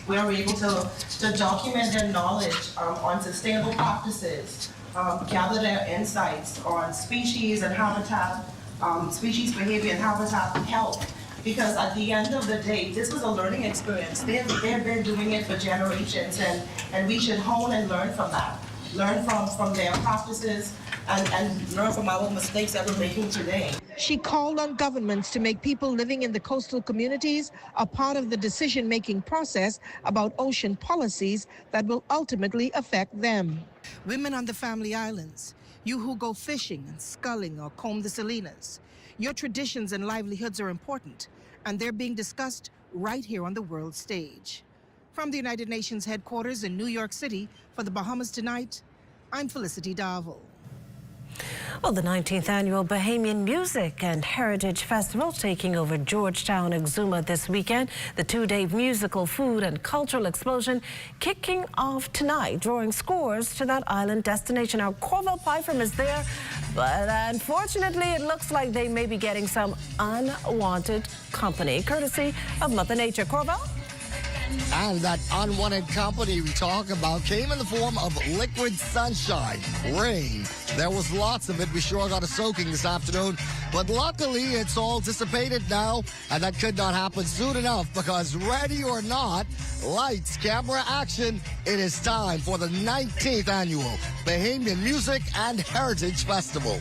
We are able to document their knowledge on sustainable practices, gather their insights on species and habitat, species behavior and habitat health. Because at the end of the day, this was a learning experience. They've been doing it for generations, and we should hone and learn from that. Learn from their practices and learn from our mistakes that we're making today. She called on governments to make people living in the coastal communities a part of the decision-making process about ocean policies that will ultimately affect them. Women on the family islands, you who go fishing and sculling or comb the salinas, your traditions and livelihoods are important, and they're being discussed right here on the world stage. From the United Nations headquarters in New York City for the Bahamas Tonight, I'm Felicity Darville. Well, the 19th annual Bahamian Music and Heritage Festival taking over Georgetown, Exuma this weekend. The two-day musical, food and cultural explosion kicking off tonight, drawing scores to that island destination. Our Corval Pyfrom is there, but unfortunately it looks like they may be getting some unwanted company, courtesy of Mother Nature. Corval? And that unwanted company we talk about came in the form of liquid sunshine, rain. There was lots of it. We sure got a soaking this afternoon. But luckily, it's all dissipated now. And that could not happen soon enough because ready or not, lights, camera, action, it is time for the 19th annual Bahamian Music and Heritage Festival.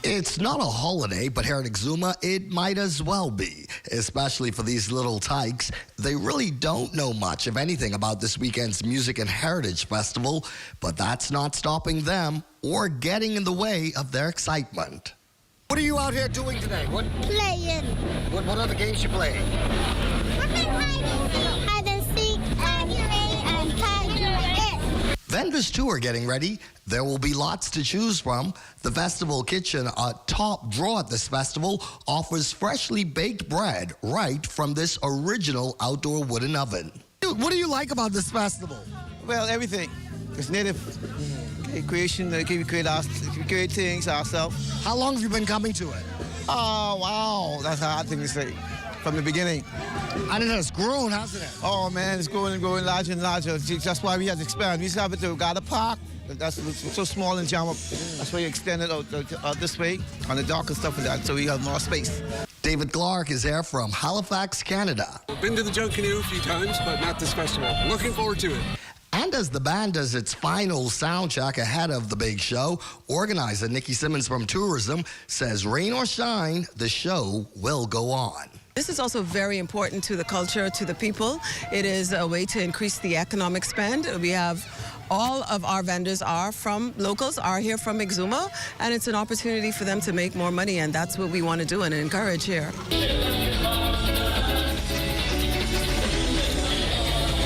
It's not a holiday, but here at Exuma, it might as well be, especially for these little tykes. They really don't know much, if anything, about this weekend's Music and Heritage Festival, but that's not stopping them or getting in the way of their excitement. What are you out here doing today? Playing. What other games you playing? Hide and seek, and tiger. Vendors, too, are getting ready. There will be lots to choose from. The Festival Kitchen, a top draw at this festival, offers freshly baked bread right from this original outdoor wooden oven. What do you like about this festival? Well, everything. It's native creation. We create things ourselves. How long have you been coming to it? Oh, wow. That's a hard thing to say. From the beginning. And it has grown, hasn't it? Oh, man, it's growing and growing larger and larger. That's why we had to expand. We used to have it to Gada Park. That's so small and jam up. That's why you extend it out this way on the dock and stuff like that, so we have more space. David Clark is here from Halifax, Canada. Been to the Junk Canoe a few times, but not this festival. Looking forward to it. And as the band does its final sound check ahead of the big show, organizer Nikki Simmons from Tourism says rain or shine, the show will go on. This is also very important to the culture, to the people. It is a way to increase the economic spend. We have all of our vendors locals are here from Exuma, and it's an opportunity for them to make more money, and that's what we want to do and encourage here.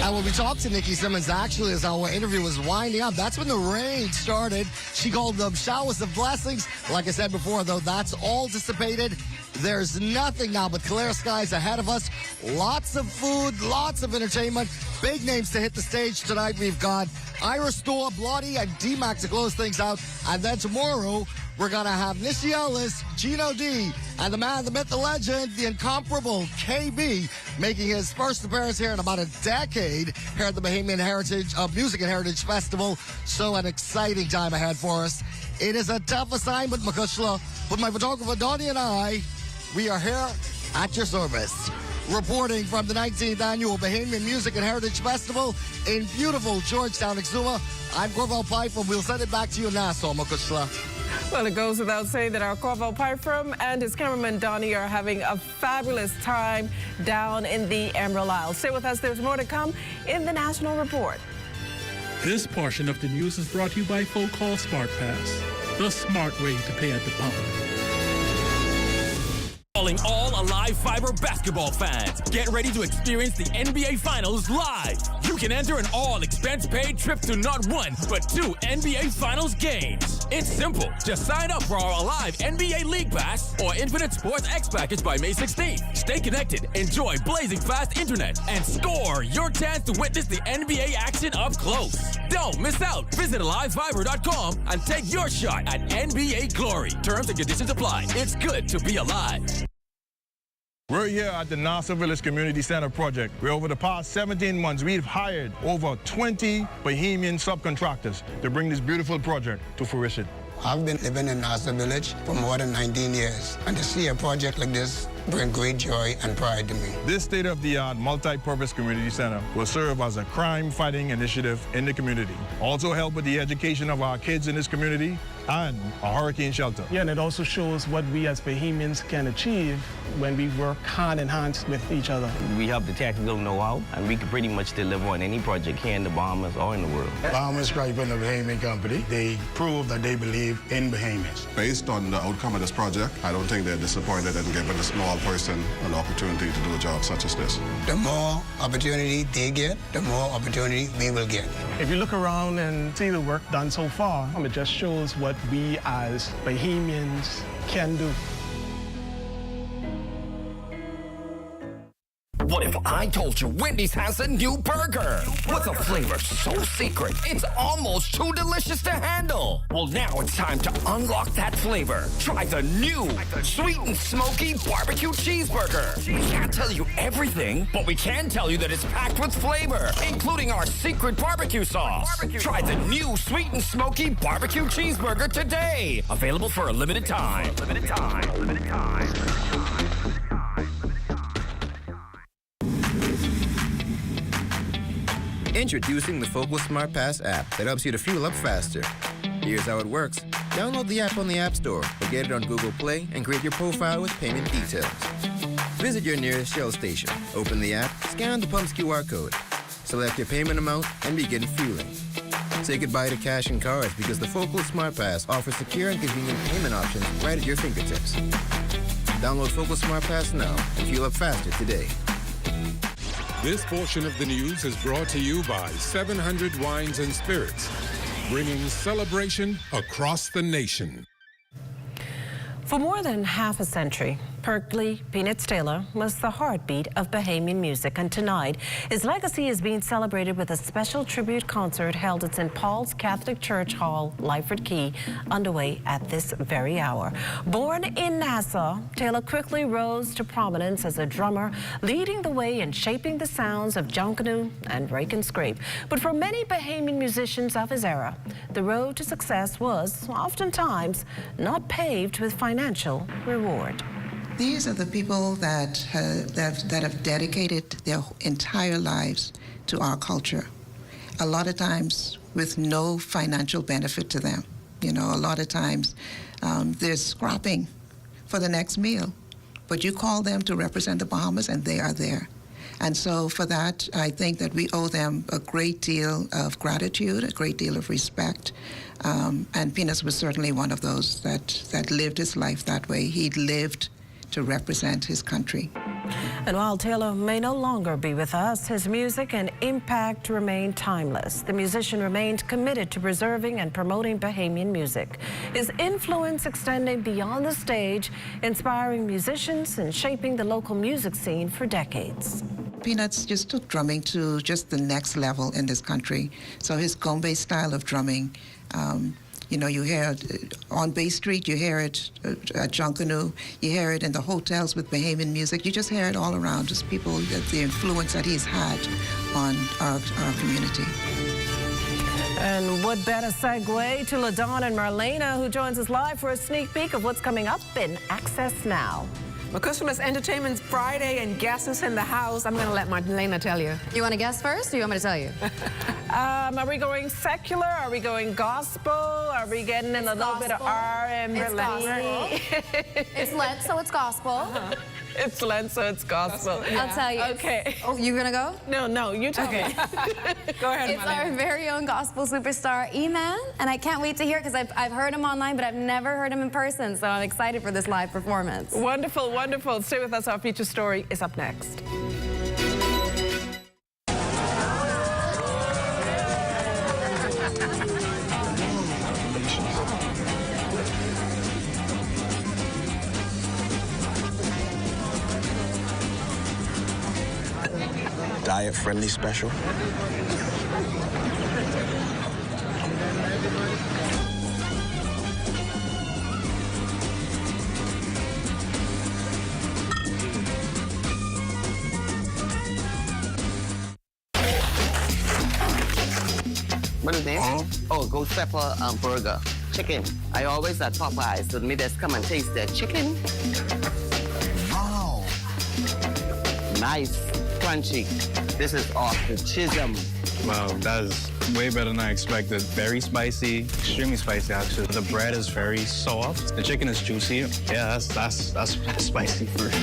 And when we talked to Nikki Simmons, actually, as our interview was winding up, that's when the rain started. She called them showers of blessings. Like I said before, though, that's all dissipated. There's nothing now but clear skies ahead of us. Lots of food, lots of entertainment. Big names to hit the stage tonight. We've got Ira Store, Blotty, and D-Mac to close things out. And then tomorrow, we're going to have Nishi Ellis, Gino D, and the man, the myth, the legend, the incomparable KB, making his first appearance here in about a decade here at the Bahamian Music and Heritage Festival. So an exciting time ahead for us. It is a tough assignment, Makushla, but my photographer Donnie and I, we are here at your service. Reporting from the 19th annual Bahamian Music and Heritage Festival in beautiful Georgetown, Exuma, I'm Corval Pyfrom. We'll send it back to you now, Makushla. Well, it goes without saying that our Corval Pyfrom and his cameraman Donnie are having a fabulous time down in the Emerald Isle. Stay with us. There's more to come in the National Report. This portion of the news is brought to you by Folk Call Smart Pass, the smart way to pay at the pump. Calling all Alive Fiber basketball fans. Get ready to experience the NBA Finals live. You can enter an all-expense-paid trip to not one, but 2 NBA Finals games. It's simple. Just sign up for our Alive NBA League Pass or Infinite Sports X Package by May 16th. Stay connected, enjoy blazing fast internet, and score your chance to witness the NBA action up close. Don't miss out. Visit AliveFiber.com and take your shot at NBA glory. Terms and conditions apply. It's good to be alive. We're here at the Nassau Village Community Center project, where over the past 17 months, we've hired over 20 Bahamian subcontractors to bring this beautiful project to fruition. I've been living in Nassau Village for more than 19 years, and to see a project like this brings great joy and pride to me. This state-of-the-art multi-purpose community center will serve as a crime-fighting initiative in the community, also help with the education of our kids in this community, and a hurricane shelter. Yeah, and it also shows what we as Bahamians can achieve when we work hand in hand with each other. We have the technical know-how, and we can pretty much deliver on any project here in the Bahamas or in the world. Bahamas Stripe and the Bahamian Company, they prove that they believe in Bahamians. Based on the outcome of this project, I don't think they're disappointed in giving a small person an opportunity to do a job such as this. The more opportunity they get, the more opportunity we will get. If you look around and see the work done so far, it just shows what we as Bahamians can do. What if I told you Wendy's has a new burger? With a flavor so secret, it's almost too delicious to handle. Well, now it's time to unlock that flavor. Try the new sweet and smoky barbecue cheeseburger. We can't tell you everything, but we can tell you that it's packed with flavor, including our secret barbecue sauce. Try the new sweet and smoky barbecue cheeseburger today. Available for a limited time. Introducing the Focal Smart Pass app that helps you to fuel up faster. Here's how it works. Download the app on the App Store or get it on Google Play and create your profile with payment details. Visit your nearest Shell station, open the app, scan the pump's QR code, select your payment amount, and begin fueling. Say goodbye to cash and cards because the Focal Smart Pass offers secure and convenient payment options right at your fingertips. Download Focal Smart Pass now and fuel up faster today. This portion of the news is brought to you by 700 Wines and Spirits, bringing celebration across the nation. For more than half a century, Perkley Peanuts Taylor was the heartbeat of Bahamian music, and tonight his legacy is being celebrated with a special tribute concert held at St. Paul's Catholic Church Hall, Lyford Key, underway at this very hour. Born in Nassau, Taylor quickly rose to prominence as a drummer, leading the way in shaping the sounds of Junkanoo and Rake and Scrape. But for many Bahamian musicians of his era, the road to success was oftentimes not paved with financial reward. These are the people that have dedicated their entire lives to our culture, a lot of times with no financial benefit to them. You know, a lot of times they're scrapping for the next meal, but you call them to represent the Bahamas and they are there. And so for that, I think that we owe them a great deal of gratitude, a great deal of respect. And Peanuts was certainly one of those that lived his life that way. He lived to represent his country. And while Taylor may no longer be with us, his music and impact remain timeless. The musician remained committed to preserving and promoting Bahamian music, his influence extending beyond the stage, inspiring musicians and shaping the local music scene for decades. Peanuts just took drumming to just the next level in this country. So his gombe style of drumming, you know, you hear it on Bay Street, you hear it at Junkanoo, you hear it in the hotels with Bahamian music. You just hear it all around, just people, the influence that he's had on our community. And what better segue to LaDawn and Marlena, who joins us live for a sneak peek of what's coming up in Access Now. Because Entertainment's Friday and guests in the house. I'm going to let Marlena tell you. You want to guess first, or you want me to tell you? Are we going secular? Are we going gospel? Are we getting in a little bit of R&B? It's gospel. It's Lent, so it's gospel. It's Lent, so it's gospel. Yeah. I'll tell you. Okay. Oh, you gonna go? No, you tell me. Go ahead, It's our very own gospel superstar, E-Man, and I can't wait to hear it because I've heard him online, but I've never heard him in person, so I'm excited for this live performance. Wonderful, wonderful. Stay with us. Our feature story is up next. Diet-friendly special. What is it? Oh, ghost pepper burger. Chicken. I always at Popeyes, so let me just come and taste that chicken. Wow. Nice. Crunchy. This is off the Chisholm. Wow, that is Way better than I expected. Very spicy, extremely spicy actually. The bread is very soft. The chicken is juicy. Yeah, that's spicy food.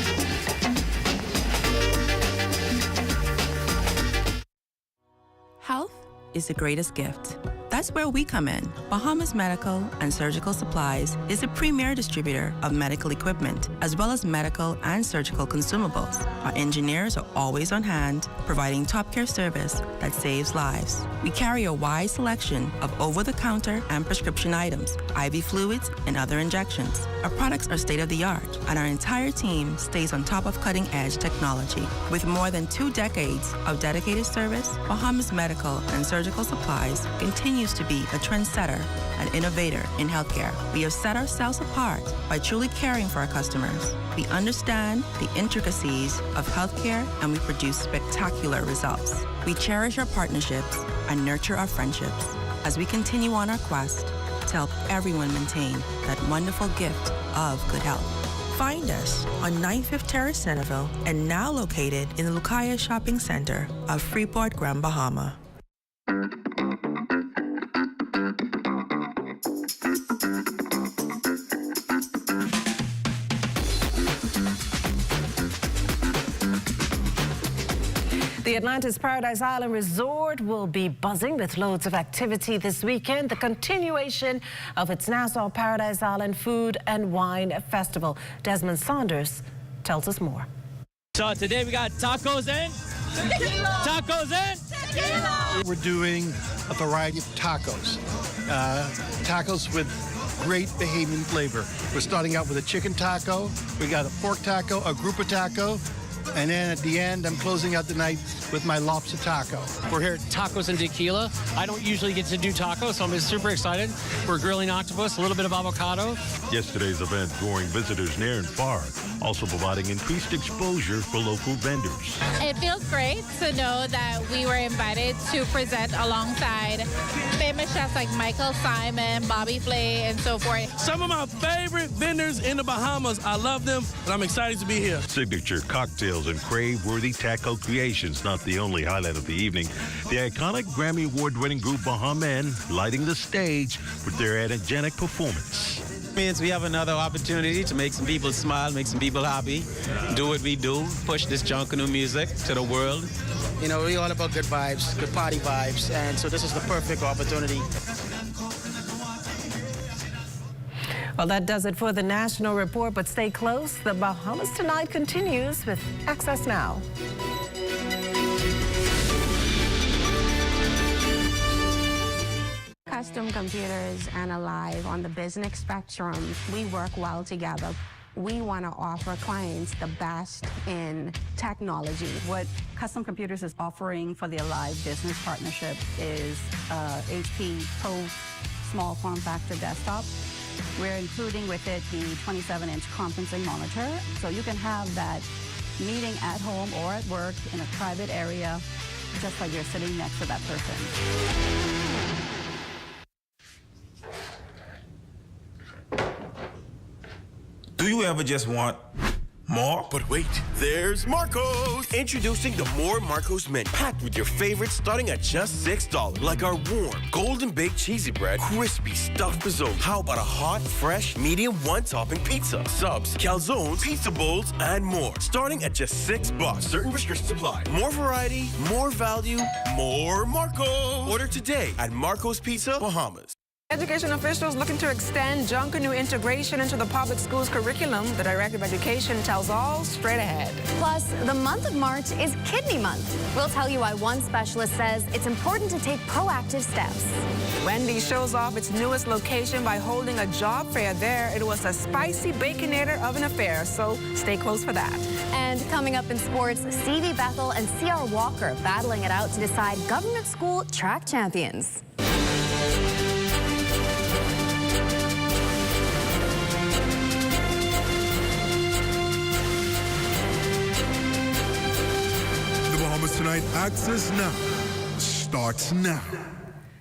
Health is the greatest gift. That's where we come in. Bahamas Medical and Surgical Supplies is a premier distributor of medical equipment, as well as medical and surgical consumables. Our engineers are always on hand, providing top care service that saves lives. We carry a wide selection of over-the-counter and prescription items, IV fluids, and other injections. Our products are state-of-the-art, and our entire team stays on top of cutting-edge technology. With more than 2 decades of dedicated service, Bahamas Medical and Surgical Supplies continues to be a trendsetter and innovator in healthcare. We have set ourselves apart by truly caring for our customers. We understand the intricacies of healthcare, and we produce spectacular results. We cherish our partnerships and nurture our friendships as we continue on our quest to help everyone maintain that wonderful gift of good health. Find us on 95th Terrace, Centerville, and now located in the Lucaya Shopping Center of Freeport, Grand Bahama. The Atlantis Paradise Island Resort will be buzzing with loads of activity this weekend, the continuation of its Nassau Paradise Island Food and Wine Festival. Desmond Saunders tells us more. So today we got tacos and tequila. Tacos and tequila. We're doing a variety of tacos. Tacos with great Bahamian flavor. We're starting out with a chicken taco. We got a pork taco, a grouper taco. And then at the end, I'm closing out the night with my lobster taco. We're here at Tacos and Tequila. I don't usually get to do tacos, so I'm super excited. We're grilling octopus, a little bit of avocado. Yesterday's event drawing visitors near and far, also providing increased exposure for local vendors. It feels great to know that we were invited to present alongside famous chefs like Michael Simon, Bobby Flay, and so forth. Some of my favorite vendors in the Bahamas. I love them, and I'm excited to be here. Signature cocktails and crave-worthy taco creations, not the only highlight of the evening. The iconic Grammy Award-winning group Bahama lighting the stage with their energetic performance. Means we have another opportunity to make some people smile, make some people happy, do what we do, push this junkanoo music to the world. You know, we're all about good vibes, good party vibes, and so this is the perfect opportunity. Well, that does it for the National Report, but stay close. The Bahamas Tonight continues with Access Now. Custom Computers and Alive on the business spectrum, we work well together. We want to offer clients the best in technology. What Custom Computers is offering for the Alive Business Partnership is HP Pro small form factor desktop. We're including with it the 27-inch conferencing monitor, so you can have that meeting at home or at work in a private area, just like you're sitting next to that person. Do you ever just want more? But wait, there's Marco's! Introducing the More Marco's menu, packed with your favorites starting at just $6. Like our warm, golden baked cheesy bread, crispy stuffed risotto. How about a hot, fresh, medium one-topping pizza, subs, calzones, pizza bowls, and more. Starting at just $6. Certain restrictions apply. More variety, more value, more Marco's. Order today at Marco's Pizza, Bahamas. Education officials looking to extend junkanoo integration into the public schools curriculum. The Director of Education tells all straight ahead. Plus, the month of March is Kidney Month. We'll tell you why one specialist says it's important to take proactive steps. Wendy's shows off its newest location by holding a job fair there. It was a spicy baconator of an affair, so stay close for that. And coming up in sports, CV Bethel and C.R. Walker battling it out to decide government school track champions. Tonight, Access Now starts now.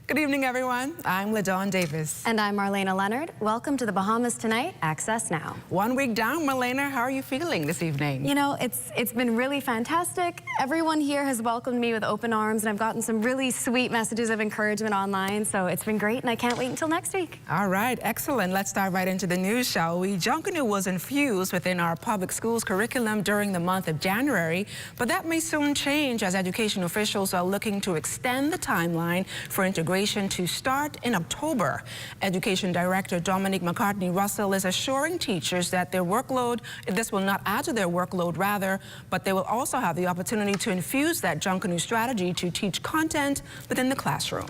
Good evening, everyone. I'm LaDawn Davis. And I'm Marlena Leonard. Welcome to the Bahamas Tonight, Access Now. 1 week down, Marlena, how are you feeling this evening? You know, it's been really fantastic. Everyone here has welcomed me with open arms, and I've gotten some really sweet messages of encouragement online, so it's been great, and I can't wait until next week. All right, excellent. Let's dive right into the news, shall we? Junkanoo was infused within our public schools curriculum during the month of January, but that may soon change as education officials are looking to extend the timeline for integration to start in October. Education Director Dominique McCartney-Russell is assuring teachers that their workload, this will not add to their workload rather, but they will also have the opportunity to infuse that Junkanoo strategy to teach content within the classroom.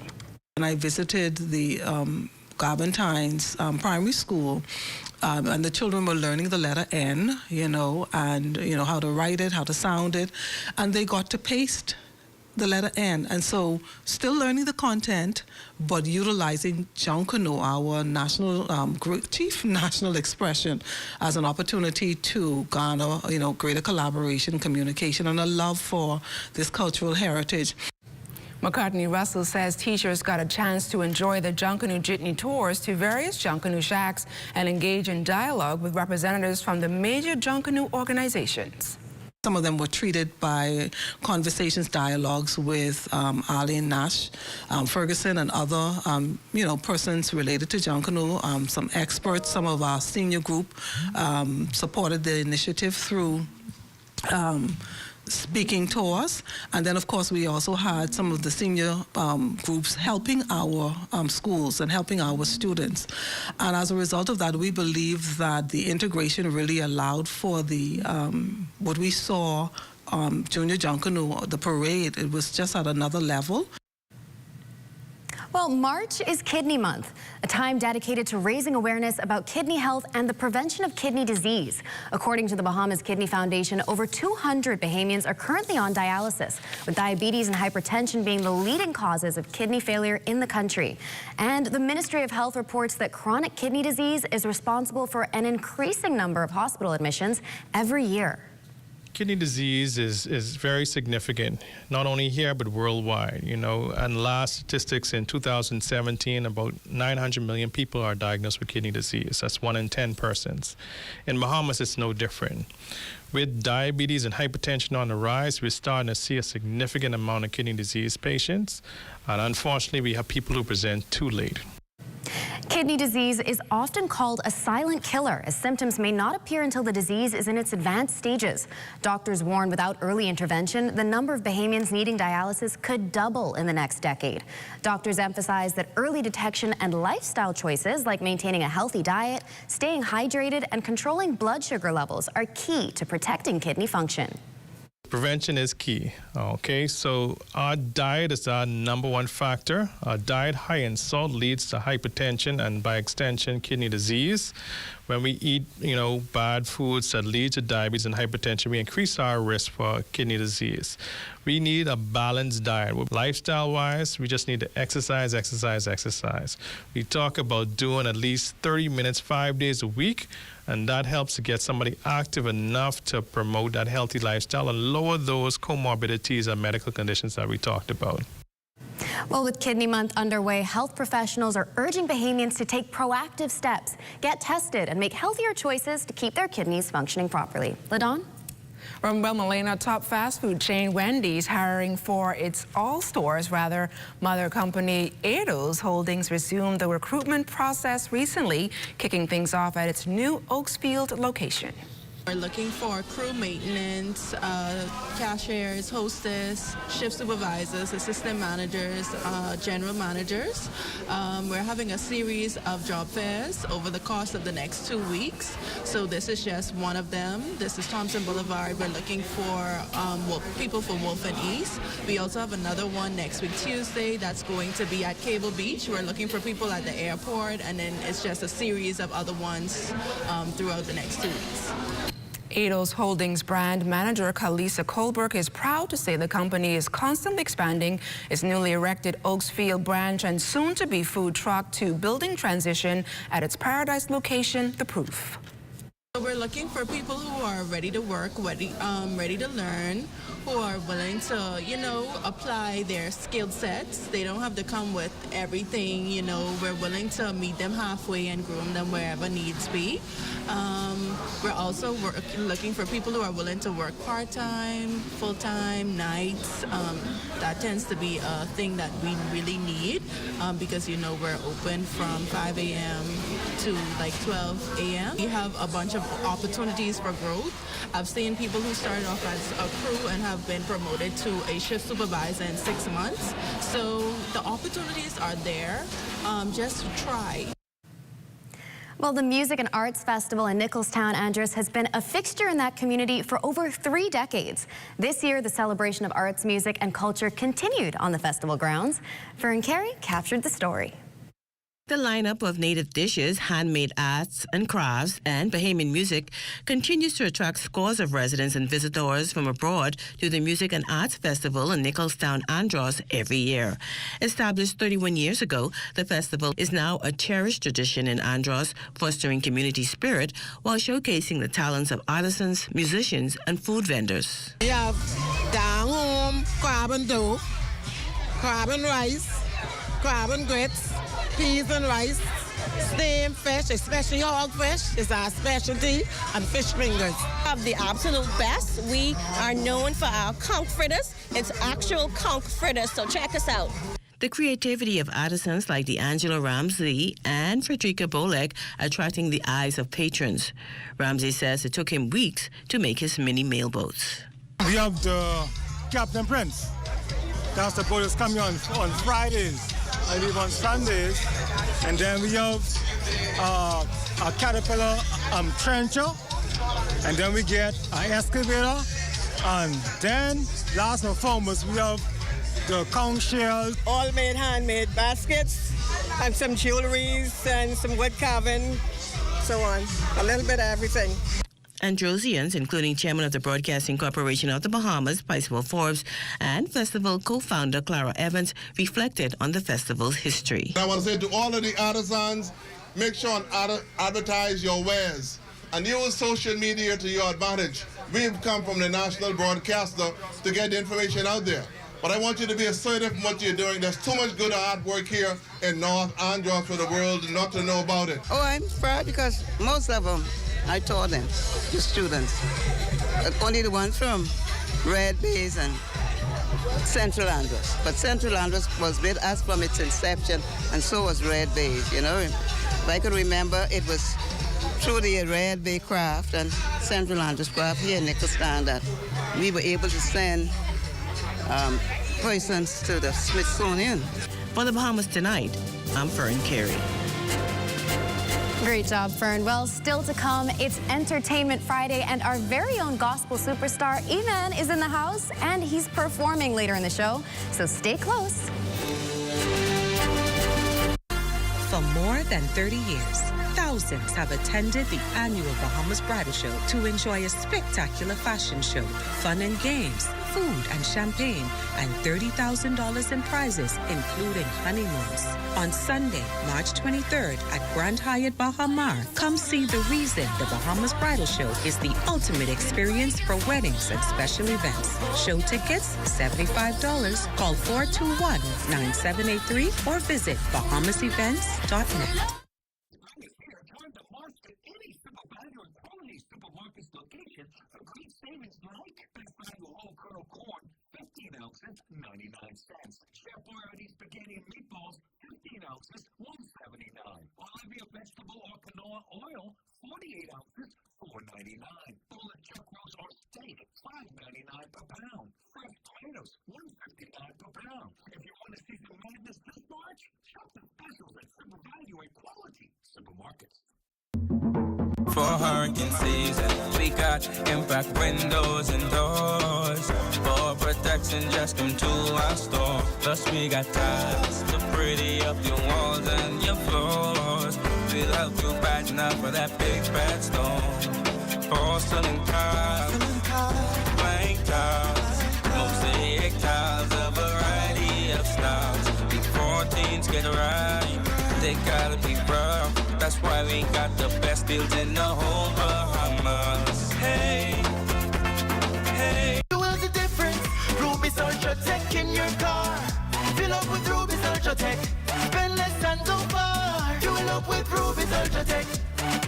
And I visited the Garbantines primary school, and the children were learning the letter N, and how to write it, how to sound it, and they got to paste the letter N, and so still learning the content, but utilizing Junkanoo, our national, chief national expression, as an opportunity to garner, greater collaboration, communication, and a love for this cultural heritage. McCartney-Russell says teachers got a chance to enjoy the Junkanoo Jitney tours to various Junkanoo shacks and engage in dialogue with representatives from the major Junkanoo organizations. Some of them were treated by conversations, dialogues with Arlene Nash, Ferguson, and other, persons related to Junkanoo. Some experts, some of our senior group supported the initiative through speaking to us. And then, of course, we also had some of the senior groups helping our schools and helping our students. And as a result of that, we believe that the integration really allowed for the what we saw Junior Junkanoo, the parade. It was just at another level. Well, March is Kidney Month, a time dedicated to raising awareness about kidney health and the prevention of kidney disease. According to the Bahamas Kidney Foundation, over 200 Bahamians are currently on dialysis, with diabetes and hypertension being the leading causes of kidney failure in the country. And the Ministry of Health reports that chronic kidney disease is responsible for an increasing number of hospital admissions every year. Kidney disease is very significant, not only here but worldwide, and last statistics in 2017, about 900 million people are diagnosed with kidney disease. That's 1 in 10 persons. In Bahamas, it's no different. With diabetes and hypertension on the rise, we're starting to see a significant amount of kidney disease patients, and unfortunately, we have people who present too late. Kidney disease is often called a silent killer, as symptoms may not appear until the disease is in its advanced stages. Doctors warn without early intervention, the number of Bahamians needing dialysis could double in the next decade. Doctors emphasize that early detection and lifestyle choices like maintaining a healthy diet, staying hydrated, and controlling blood sugar levels are key to protecting kidney function. Prevention is key, okay? So our diet is our #1 factor. Our diet high in salt leads to hypertension and, by extension, kidney disease. When we eat, bad foods that lead to diabetes and hypertension, we increase our risk for kidney disease. We need a balanced diet. Lifestyle-wise, we just need to exercise, exercise, exercise. We talk about doing at least 30 minutes 5 days a week, and that helps to get somebody active enough to promote that healthy lifestyle and lower those comorbidities and medical conditions that we talked about. Well, with Kidney Month underway, health professionals are urging Bahamians to take proactive steps, get tested, and make healthier choices to keep their kidneys functioning properly. LaDawn? Well, Malena, top fast food chain Wendy's hiring for its all stores, mother company Ados Holdings resumed the recruitment process recently, kicking things off at its new Oaksfield location. We're looking for crew maintenance, cashiers, hostess, shift supervisors, assistant managers, general managers. We're having a series of job fairs over the course of the next 2 weeks. So this is just one of them. This is Thompson Boulevard. We're looking for people from Wolf and East. We also have another one next week, Tuesday, that's going to be at Cable Beach. We're looking for people at the airport, and then it's just a series of other ones throughout the next 2 weeks. Ados Holdings brand manager Kalisa Colberg is proud to say the company is constantly expanding its newly erected Oaksfield branch and soon-to-be food truck to building transition at its Paradise location, The Proof. So we're looking for people who are ready to work, ready to learn, who are willing to, apply their skill sets. They don't have to come with everything, We're willing to meet them halfway and groom them wherever needs be. We're also looking for people who are willing to work part-time, full-time, nights. That tends to be a thing that we really need because, we're open from 5 a.m. to like 12 a.m. We have a bunch of opportunities for growth. I've seen people who started off as a crew and have been promoted to a shift supervisor in 6 months. So the opportunities are there. Just try. Well, the Music and Arts Festival in Nicholstown, Andros, has been a fixture in that community for over 3 decades. This year, the celebration of arts, music, and culture continued on the festival grounds. Fern Carey captured the story. The lineup of native dishes, handmade arts and crafts, and Bahamian music continues to attract scores of residents and visitors from abroad to the Music and Arts Festival in Nicholstown, Andros every year. Established 31 years ago, the festival is now a cherished tradition in Andros, fostering community spirit while showcasing the talents of artisans, musicians, and food vendors. We have down home crab and dough, crab and rice, crab and grits, peas and rice, steamed fish, especially hogfish is our specialty, and fish fingers. Of the absolute best. We are known for our conch fritters. It's actual conch fritters, so check us out. The creativity of artisans like D'Angelo Ramsey and Frederica Bolek attracting the eyes of patrons. Ramsey says it took him weeks to make his mini mailboats. We have the Captain Prince. That's the boat that's coming on Fridays. I leave on Sundays, and then we have a Caterpillar trencher, and then we get an excavator, and then last but foremost we have the conch shells. All made handmade baskets, and some jewelries, and some wood carving, so on. A little bit of everything. Androsians, including Chairman of the Broadcasting Corporation of the Bahamas, Percival Forbes, and festival co-founder Clara Evans, reflected on the festival's history. I want to say to all of the artisans, make sure and advertise your wares and use social media to your advantage. We've come from the national broadcaster to get the information out there. But I want you to be assertive in what you're doing. There's too much good artwork here in North Andros for the world not to know about it. Oh, I'm proud because most of them, I taught them, the students. But only the ones from Red Bays and Central Andros. But Central Andros was with us from its inception, and so was Red Bays, If I could remember, it was through the Red Bay craft and Central Andros craft here in Nicholstown that we were able to send persons to the Smithsonian. For the Bahamas Tonight, I'm Fern Carey. Great job, Fern. Well, still to come, it's Entertainment Friday, and our very own gospel superstar, Eman, is in the house, and he's performing later in the show, so stay close. For more than 30 years, thousands have attended the annual Bahamas Bridal Show to enjoy a spectacular fashion show, fun and games, food and champagne, and $30,000 in prizes, including honeymoons. On Sunday, March 23rd at Grand Hyatt Bahama, come see the reason the Bahamas Bridal Show is the ultimate experience for weddings and special events. Show tickets, $75. Call 421-9783 or visit bahamasevents.net. Chef Boyardee spaghetti and meatballs, 15 ounces, $1.79. Olivia vegetable or canola oil, 48 ounces, $4.99. Bowl of chuck roast or steak, $5.99 per pound. Fresh tomatoes, $1.59 per pound. If you want to see some madness this March, shop the specials at Super Value and Quality Supermarkets. For hurricane season, we got impact windows and doors. For protection, just come to our store. Plus we got tiles to pretty up your walls and your floors. We'll help you brighten up for that big bad storm. Porcelain tiles, blank tiles, mosaic tiles, a variety of styles. Before teens get right, they gotta be rough. That's why we got the best deals in the whole Bahamas. Hey, hey. Fuel the difference. Ruby's Ultra Tech in your car. Fill up with Ruby's Ultra Tech. Spend less and go far. Fuel up with Ruby's Ultra Tech.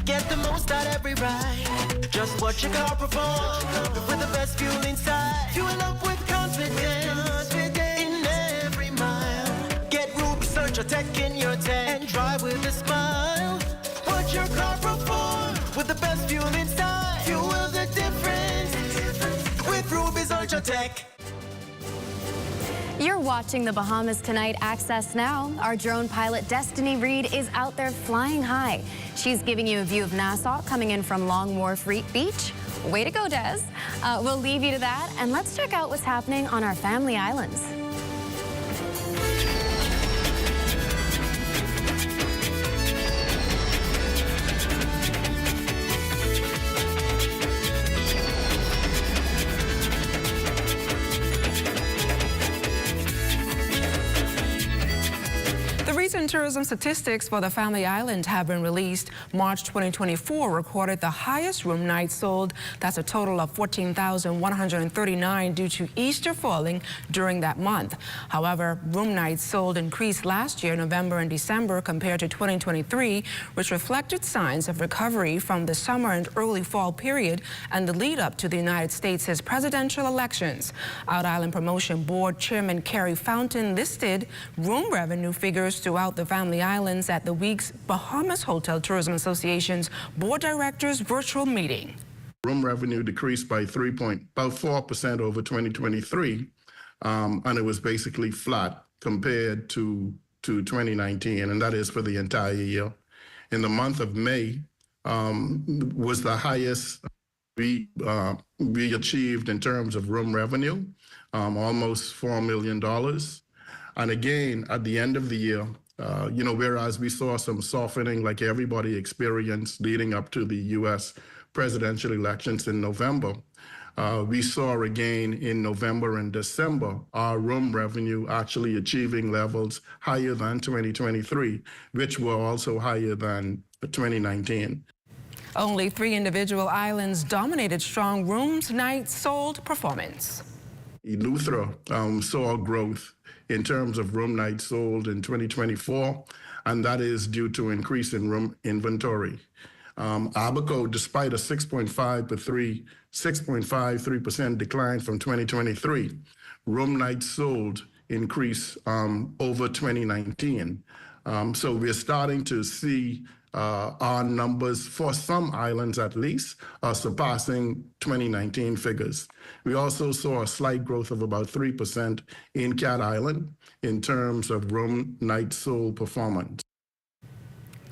Get the most out every ride. Just watch your car perform with the best fuel inside. Fuel up with confidence in every mile. Get Ruby's Ultra Tech in your tank and drive with a smile. Watch your car perform with the best fuel inside. Fuel the difference with Ruby's Ultra Tech. You're watching the Bahamas Tonight. Access now. Our drone pilot, Destiny Reed, is out there flying high. She's giving you a view of Nassau coming in from Long Wharf Beach. Way to go, Des. We'll leave you to that, and let's check out what's happening on our family islands. Recent tourism statistics for the Family Island have been released. March 2024 recorded the highest room nights sold. That's a total of 14,139 due to Easter falling during that month. However, room nights sold increased last year, November and December, compared to 2023, which reflected signs of recovery from the summer and early fall period and the lead up to the United States' presidential elections. Out Island Promotion Board Chairman Carrie Fountain listed room revenue figures throughout the Family Islands at the week's Bahamas Hotel Tourism Association's Board Directors virtual meeting. Room revenue decreased by about 4% over 2023, and it was basically flat compared to 2019, and that is for the entire year. In the month of May was the highest we achieved in terms of room revenue, almost $4 million. And again, at the end of the year, whereas we saw some softening like everybody experienced leading up to the U.S. presidential elections in November, we saw again in November and December our room revenue actually achieving levels higher than 2023, which were also higher than 2019. Only 3 individual islands dominated strong rooms nights sold performance. Eleuthera saw growth in terms of room nights sold in 2024, and that is due to increase in room inventory. Abaco, despite a 6.53% decline from 2023, room nights sold increase over 2019. So we're starting to see our numbers, for some islands at least, are surpassing 2019 figures. We also saw a slight growth of about 3% in Cat Island in terms of room night sold performance.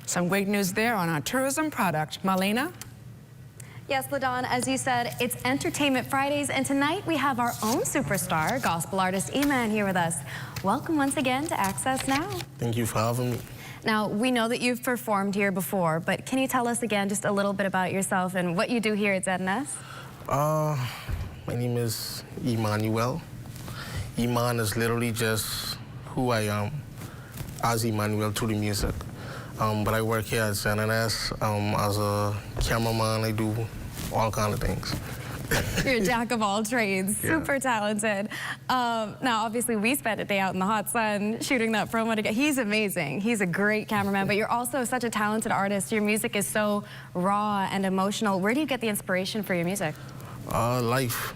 Some great news there on our tourism product. Marlena? Yes, LaDawn, as you said, it's Entertainment Fridays, and tonight we have our own superstar, gospel artist E-Man, here with us. Welcome once again to Access Now. Thank you for having me. Now, we know that you've performed here before, but can you tell us again just a little bit about yourself and what you do here at ZNS? My name is Emmanuel. Eman is literally just who I am as Emmanuel through the music. But I work here at ZNS as a cameraman. I do all kinds of things. You're a jack of all trades, super talented. Now, obviously, we spent a day out in the hot sun shooting that promo together. He's amazing. He's a great cameraman, but you're also such a talented artist. Your music is so raw and emotional. Where do you get the inspiration for your music? Life.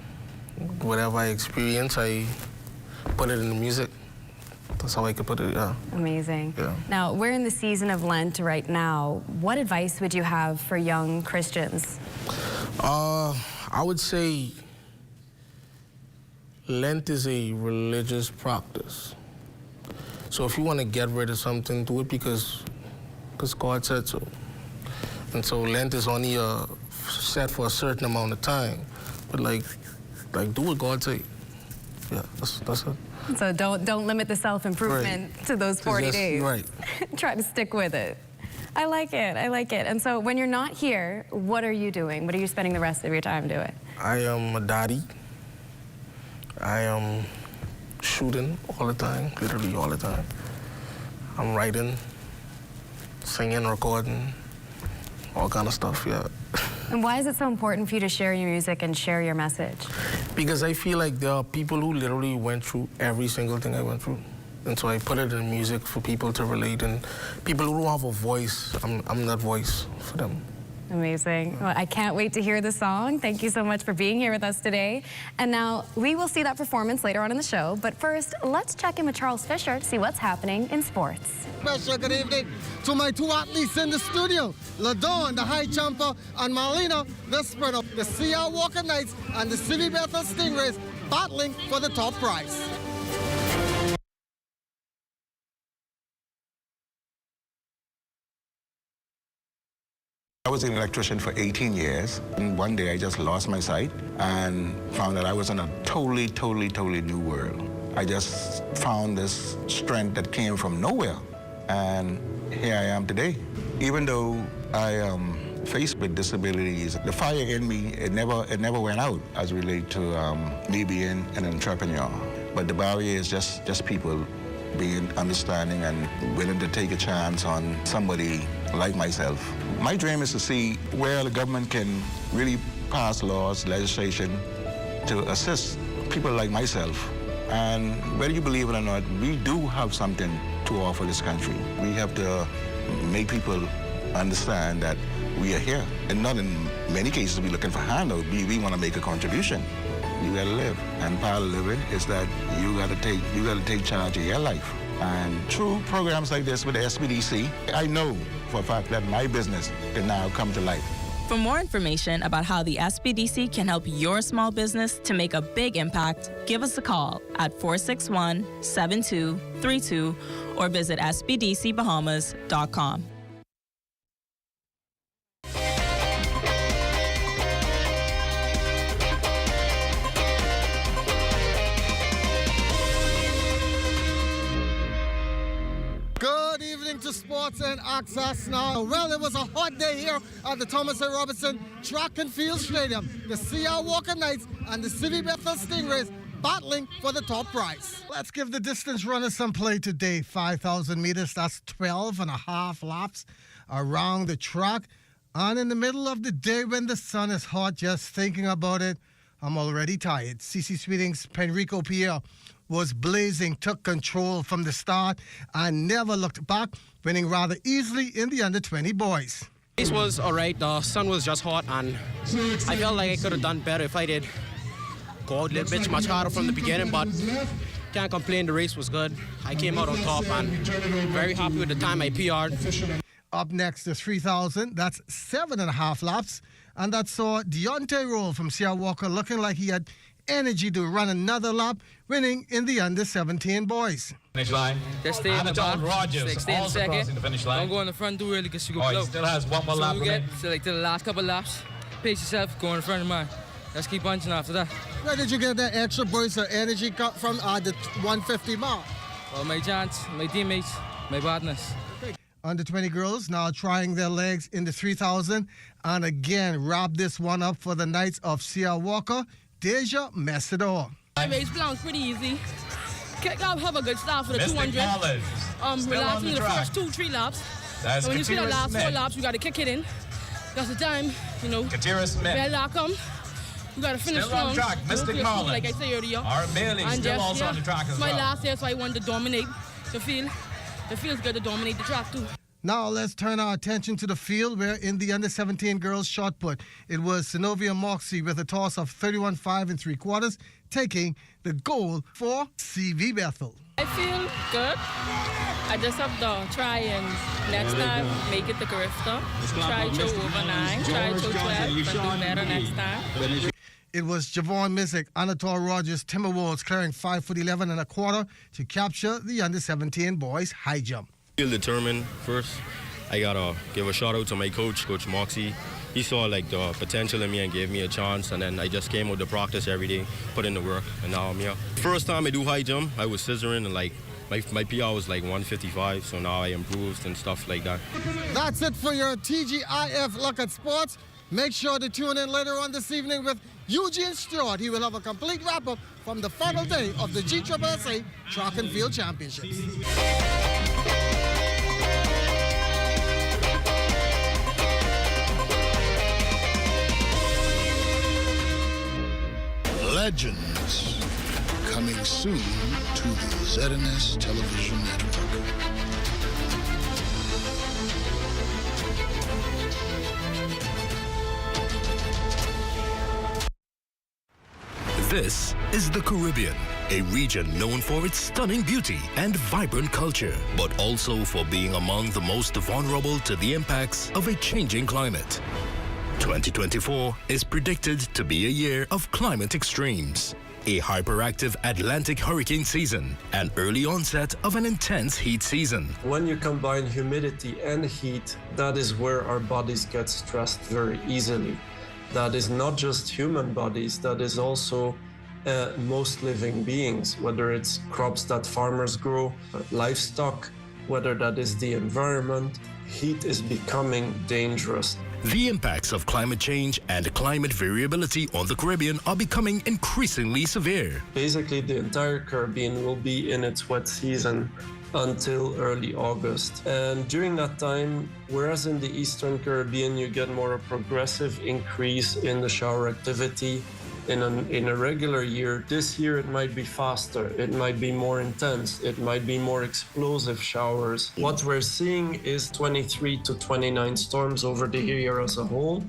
Whatever I experience, I put it in the music. That's how I could put it, yeah. Amazing. Yeah. Now, we're in the season of Lent right now. What advice would you have for young Christians? I would say Lent is a religious practice. So if you want to get rid of something, do it because God said so. And so Lent is only set for a certain amount of time. But like do what God say. Yeah, that's it. So don't limit the self-improvement to those 40 days. Right. Try to stick with it. I like it. I like it. And so when you're not here, what are you doing? What are you spending the rest of your time doing? I am a daddy. I am shooting all the time, literally all the time. I'm writing, singing, recording, all kind of stuff, yeah. And why is it so important for you to share your music and share your message? Because I feel like there are people who literally went through every single thing I went through. And so I put it in music for people to relate, and people who don't have a voice, I'm that voice for them. Amazing. Well, I can't wait to hear the song. Thank you so much for being here with us today. And now we will see that performance later on in the show. But first, let's check in with Charles Fisher to see what's happening in sports. Special good evening to my two athletes in the studio, Ladon, the high jumper, and Marlena, the sprinter. The C.R. Walker Knights and the City Bethel Stingrays battling for the top prize. I was an electrician for 18 years, and one day I just lost my sight and found that I was in a totally new world. I just found this strength that came from nowhere, and here I am today. Even though I am faced with disabilities, the fire in me, it never went out as related to me being an entrepreneur. But the barrier is just people being understanding and willing to take a chance on somebody like myself. My dream is to see where the government can really pass laws, legislation to assist people like myself. And whether you believe it or not, we do have something to offer this country. We have to make people understand that we are here. And not in many cases we looking for handout. We want to make a contribution. You gotta live. And part of living is that you gotta take charge of your life. And through programs like this with the SBDC, I know for a fact that my business can now come to life. For more information about how the SBDC can help your small business to make a big impact, give us a call at 461-7232 or visit sbdcbahamas.com. Good evening to Sports and Access now. Well, it was a hot day here at the Thomas A. Robinson Track and Field Stadium. The C.R. Walker Knights and the City Bethel Stingrays battling for the top prize. Let's give the distance runners some play today. 5,000 meters, that's 12 and a half laps around the track. And in the middle of the day when the sun is hot, just thinking about it, I'm already tired. CC Sweeting's Penrico Pierre was blazing, took control from the start, and never looked back, winning rather easily in the under-20 boys. Race was all right. The sun was just hot, and I felt like I could have done better if I did go out a little bit much harder from the beginning, but can't complain. The race was good. I came out on top, and very happy with the time I PR'd. Up next is 3,000. That's 7.5 laps, and that saw Deontay Roll from C.R. Walker looking like he had energy to run another lap, winning in the under-17 boys. Finish line. Just stay in the back. Rogers stay in also second. crossing the finish line. Don't go in the front too early because you go blow. He still has one more lap remaining. So like to the last couple of laps, pace yourself, go in front of mine. Just keep punching after that. Where did you get that extra burst of energy from the 150 mark? Well, my chance, my teammates, my partners. Under-20 girls now trying their legs in the 3,000 and again wrap this one up for the Knights of C.R. Walker. Deja Messidor. My race belongs pretty easy. Have a good start for the 200. Relax in the first 2-3 laps. That's when you see the last Smith. 4 laps, you got to kick it in. That's the time, you know. Katira Smith. Bell lock 'em. You got to finish Still on strong. track, Mystic Collins. Like I said earlier. Our Bailey still also on the track as well. My last year, so I wanted to dominate the field. It feels good to dominate the track too. Now let's turn our attention to the field where in the under-17 girls shot put, it was Synovia Moxie with a toss of 31.5 3/4, taking the goal for CV Bethel. I feel good. I just have to try and next time make it to Grifter. Try to over 9, try to 12, but do better next time. It was Javon Mizik, Anatol Rogers, Timberwolves clearing 5'11 1/4 to capture the under-17 boys high jump. Feel determined first. I gotta give a shout out to my coach, Coach Moxie. He saw like the potential in me and gave me a chance, and then I just came out to practice every day, put in the work, and now I'm here. First time I do high jump, I was scissoring and like my PR was like 155, so now I improved and stuff like that. That's it for your TGIF Look at Sports. Make sure to tune in later on this evening with Eugene Stewart. He will have a complete wrap-up from the final day of the GSSA Track and Field Championships. Legends, coming soon to the ZNS television network. This is the Caribbean, a region known for its stunning beauty and vibrant culture, but also for being among the most vulnerable to the impacts of a changing climate. 2024 is predicted to be a year of climate extremes, a hyperactive Atlantic hurricane season, and early onset of an intense heat season. When you combine humidity and heat, that is where our bodies get stressed very easily. That is not just human bodies, that is also most living beings, whether it's crops that farmers grow, livestock, whether that is the environment. Heat is becoming dangerous. The impacts of climate change and climate variability on the Caribbean are becoming increasingly severe. Basically, the entire Caribbean will be in its wet season until early August. And during that time, whereas in the Eastern Caribbean, you get more a progressive increase in the shower activity. In a regular year, this year it might be faster, it might be more intense, it might be more explosive showers. What we're seeing is 23 to 29 storms over the year as a whole,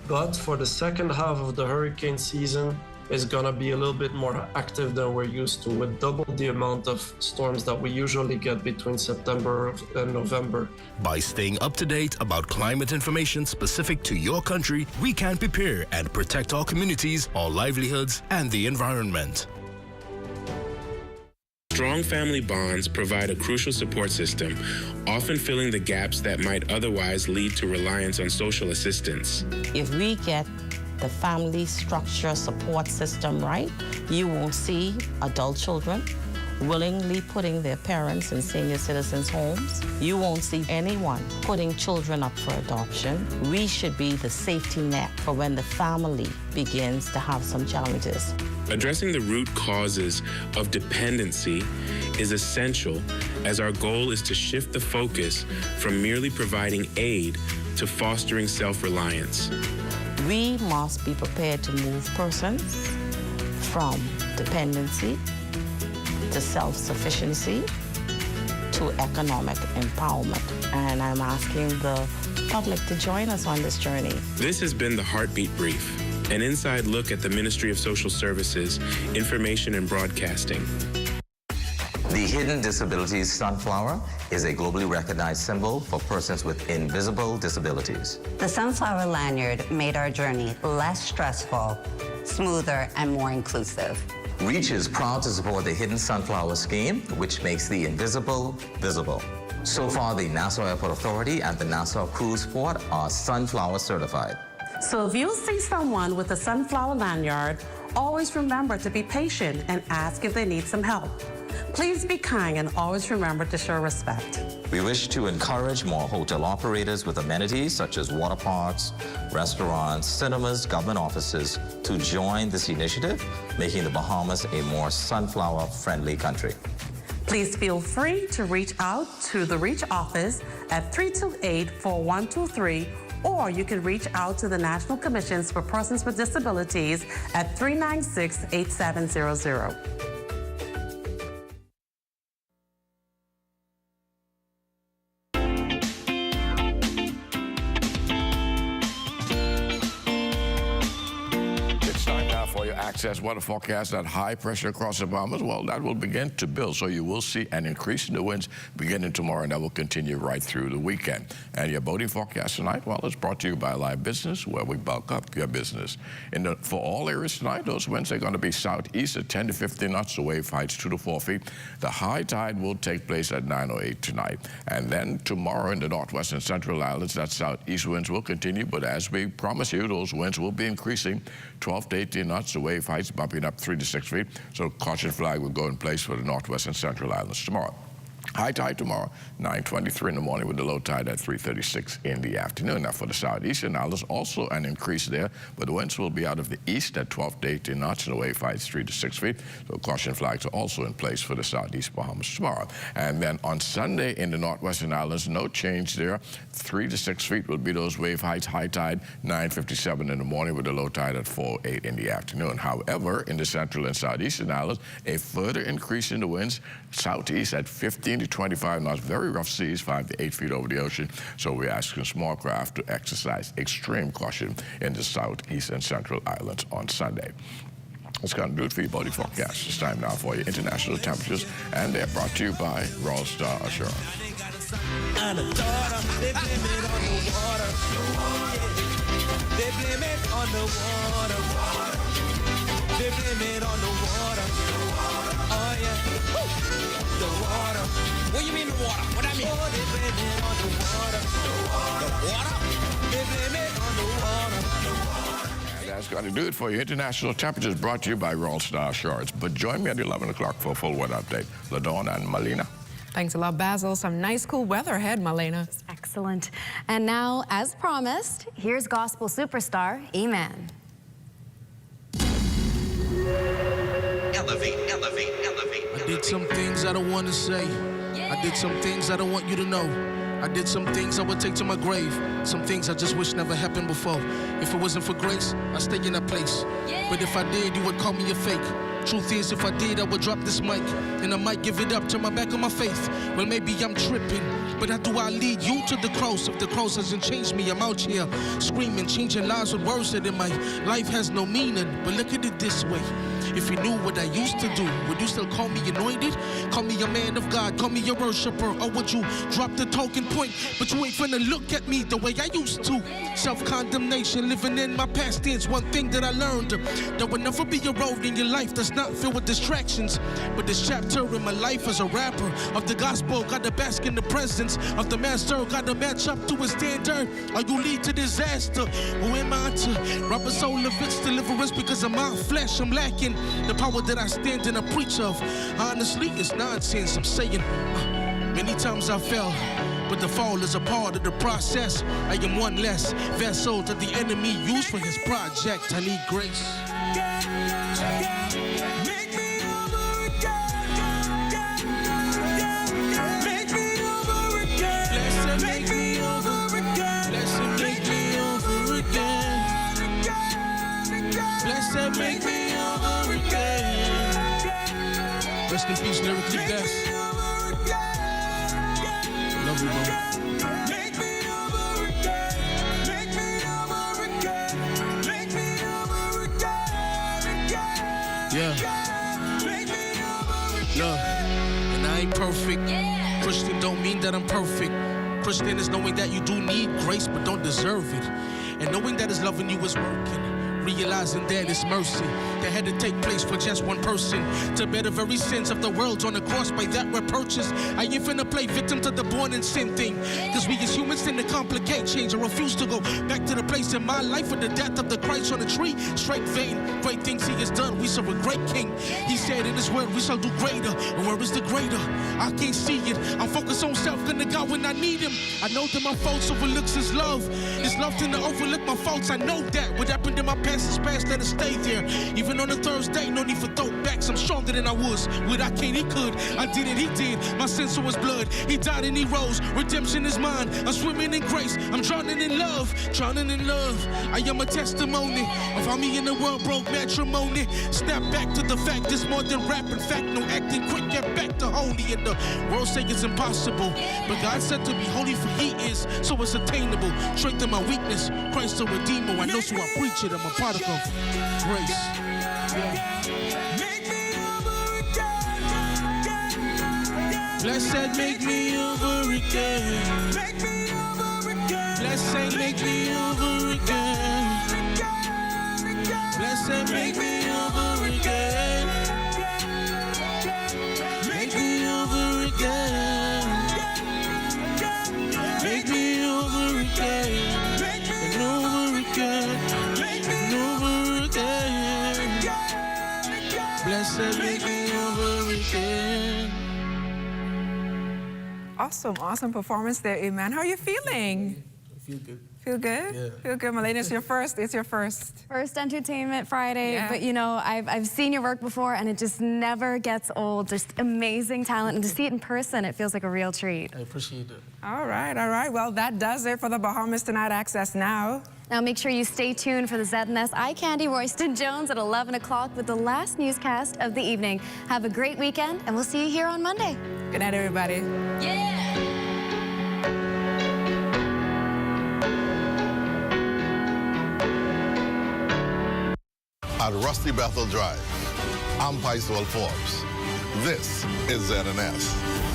but for the second half of the hurricane season, it's gonna be a little bit more active than we're used to, with double the amount of storms that we usually get between September and November. By staying up to date about climate information specific to your country, we can prepare and protect our communities, our livelihoods, and the environment. Strong family bonds provide a crucial support system, often filling the gaps that might otherwise lead to reliance on social assistance. If we get the family structure support system right, you won't see adult children willingly putting their parents in senior citizens' homes. You won't see anyone putting children up for adoption. We should be the safety net for when the family begins to have some challenges. Addressing the root causes of dependency is essential, as our goal is to shift the focus from merely providing aid to fostering self-reliance. We must be prepared to move persons from dependency to self-sufficiency to economic empowerment. And I'm asking the public to join us on this journey. This has been the Heartbeat Brief, an inside look at the Ministry of Social Services, Information and Broadcasting. The Hidden Disabilities Sunflower is a globally recognized symbol for persons with invisible disabilities. The sunflower lanyard made our journey less stressful, smoother, and more inclusive. REACH is proud to support the Hidden Sunflower Scheme, which makes the invisible visible. So far, the Nassau Airport Authority and the Nassau Cruise Port are sunflower certified. So if you see someone with a sunflower lanyard, always remember to be patient and ask if they need some help. Please be kind and always remember to show respect. We wish to encourage more hotel operators with amenities such as water parks, restaurants, cinemas, government offices to join this initiative, making the Bahamas a more sunflower-friendly country. Please feel free to reach out to the REACH office at 328-4123, or you can reach out to the National Commissions for Persons with Disabilities at 396-8700. Access weather forecast that high pressure across the Bahamas, well, that will begin to build. So you will see an increase in the winds beginning tomorrow, and that will continue right through the weekend. And your boating forecast tonight, well, it's brought to you by Live Business, where we bulk up your business. For all areas tonight, those winds are going to be southeast at 10 to 15 knots. The wave heights 2 to 4 feet. The high tide will take place at 9:08 tonight. And then tomorrow in the northwest and central islands, that southeast winds will continue. But as we promise you, those winds will be increasing 12 to 18 knots. The wave heights bumping up 3 to 6 feet. So caution flag will go in place for the northwest and central islands tomorrow. High tide tomorrow, 9:23 in the morning with the low tide at 3:36 in the afternoon. Now for the southeastern islands, also an increase there, but the winds will be out of the east at 12 to 18 knots and the wave height is 3 to 6 feet. So caution flags are also in place for the southeast Bahamas tomorrow. And then on Sunday in the northwestern islands, no change there. 3 to 6 feet will be those wave heights. High tide 9:57 in the morning with the low tide at 4:08 in the afternoon. However, in the central and southeastern islands, a further increase in the winds southeast at 15 to 25 knots, very rough seas, 5 to 8 feet over the ocean. So we're asking small craft to exercise extreme caution in the southeast and central islands on Sunday. That's going to do it for your body forecast. It's time now for your international temperatures, and they're brought to you by Royal Star Assurance. And a daughter, they blame it on the water. They blame it on the water. They blame it on the water. Oh yeah. Woo. The water. What you mean the water? What I mean? Oh, they blame it on the water. The water? They blame it on the water. And that's going to do it for your international temperatures, brought to you by Royal Star Assurance. But join me at 11 o'clock for a full weather update. LaDawn and Malina. Thanks a lot, Basil. Some nice, cool weather ahead, Malena. Excellent. And now, as promised, here's gospel superstar, E-Man. Elevate, elevate, elevate. I did some things I don't want to say. I did some things I don't want you to know. I did some things I would take to my grave. Some things I just wish never happened before. If it wasn't for grace, I'd stay in that place. But if I did, you would call me a fake. Truth is, if I did, I would drop this mic. And I might give it up, turn my back on my faith. Well, maybe I'm tripping, but how do I lead you to the cross? If the cross hasn't changed me, I'm out here screaming, changing lives with words that in my life has no meaning. But look at it this way. If you knew what I used to do, would you still call me anointed? Call me a man of God, call me a worshiper? Or would you drop the talking point, but you ain't finna look at me the way I used to? Self-condemnation, living in my past tense. One thing that I learned, there will never be a road in your life that's not filled with distractions. But this chapter in my life as a rapper of the gospel, got to bask in the presence of the master, got to match up to his standard, or you lead to disaster. Who am I to rob a soul of its deliverance? Because of my flesh, I'm lacking the power that I stand and I preach of. Honestly, it's nonsense. I'm saying many times I fell, but the fall is a part of the process. I am one less vessel that the enemy used for his project. I need grace. Make me over again. Make me over again. Blessed make me over again. Blessed make me over again. Blessed make me over again. Rest in peace, lyrically best. Love you, bro. Make me over again. Make me over again. Make me over again. Yeah. Look, and I ain't perfect. Christian don't mean that I'm perfect. Christian is knowing that you do need grace but don't deserve it. And knowing that his loving you is working. Realizing that it's mercy that had to take place for just one person to bear the very sins of the world on the cross. By that we're purchased. I ain't finna play victim to the born in sin thing, cause we as humans tend to complicate change. I refuse to go back to the place in my life with the death of the Christ on the tree. Straight vein, great things he has done. We serve a great king. He said in his word we shall do greater. And where is the greater? I can't see it. I'm focused on self and the God when I need him. I know that my faults overlooks his love. His love tend to overlook my faults. I know that. What happened in my past is past, let it stay there. Even on a Thursday, no need for throwbacks. I'm stronger than I was. What I can't, he could. I did it, he did. My sins was blood. He died and he rose. Redemption is mine. I'm swimming in grace. I'm drowning in love. Drowning in love. I am a testimony of how me in the world broke matrimony. Snap back to the fact it's more than rap. In fact, no acting quick. Get back to holy. And the world say it's impossible, but God said to be holy for he is. So it's attainable. Strength in my weakness. Christ the Redeemer. I know, so I preach it. I'm a particle of grace. Yeah. Blessed make me over again. Blessed make me over again. Blessed make me over again. Make me over again. Make me over again. And over again. And over again. Blessed make me over again. Awesome performance there, Iman. How are you feeling? I feel good. Feel good? Yeah. Feel good, Malena. It's your first. First Entertainment Friday, Yeah. but you know, I've seen your work before and it just never gets old. Just amazing talent, and to see it in person, it feels like a real treat. I appreciate it. All right. Well, that does it for the Bahamas Tonight Access Now. Now make sure you stay tuned for the ZNS Eye Candy Royston Jones at 11 o'clock with the last newscast of the evening. Have a great weekend, and we'll see you here on Monday. Good night, everybody. Yeah! At Rusty Bethel Drive, I'm Paiswell Forbes. This is ZNS.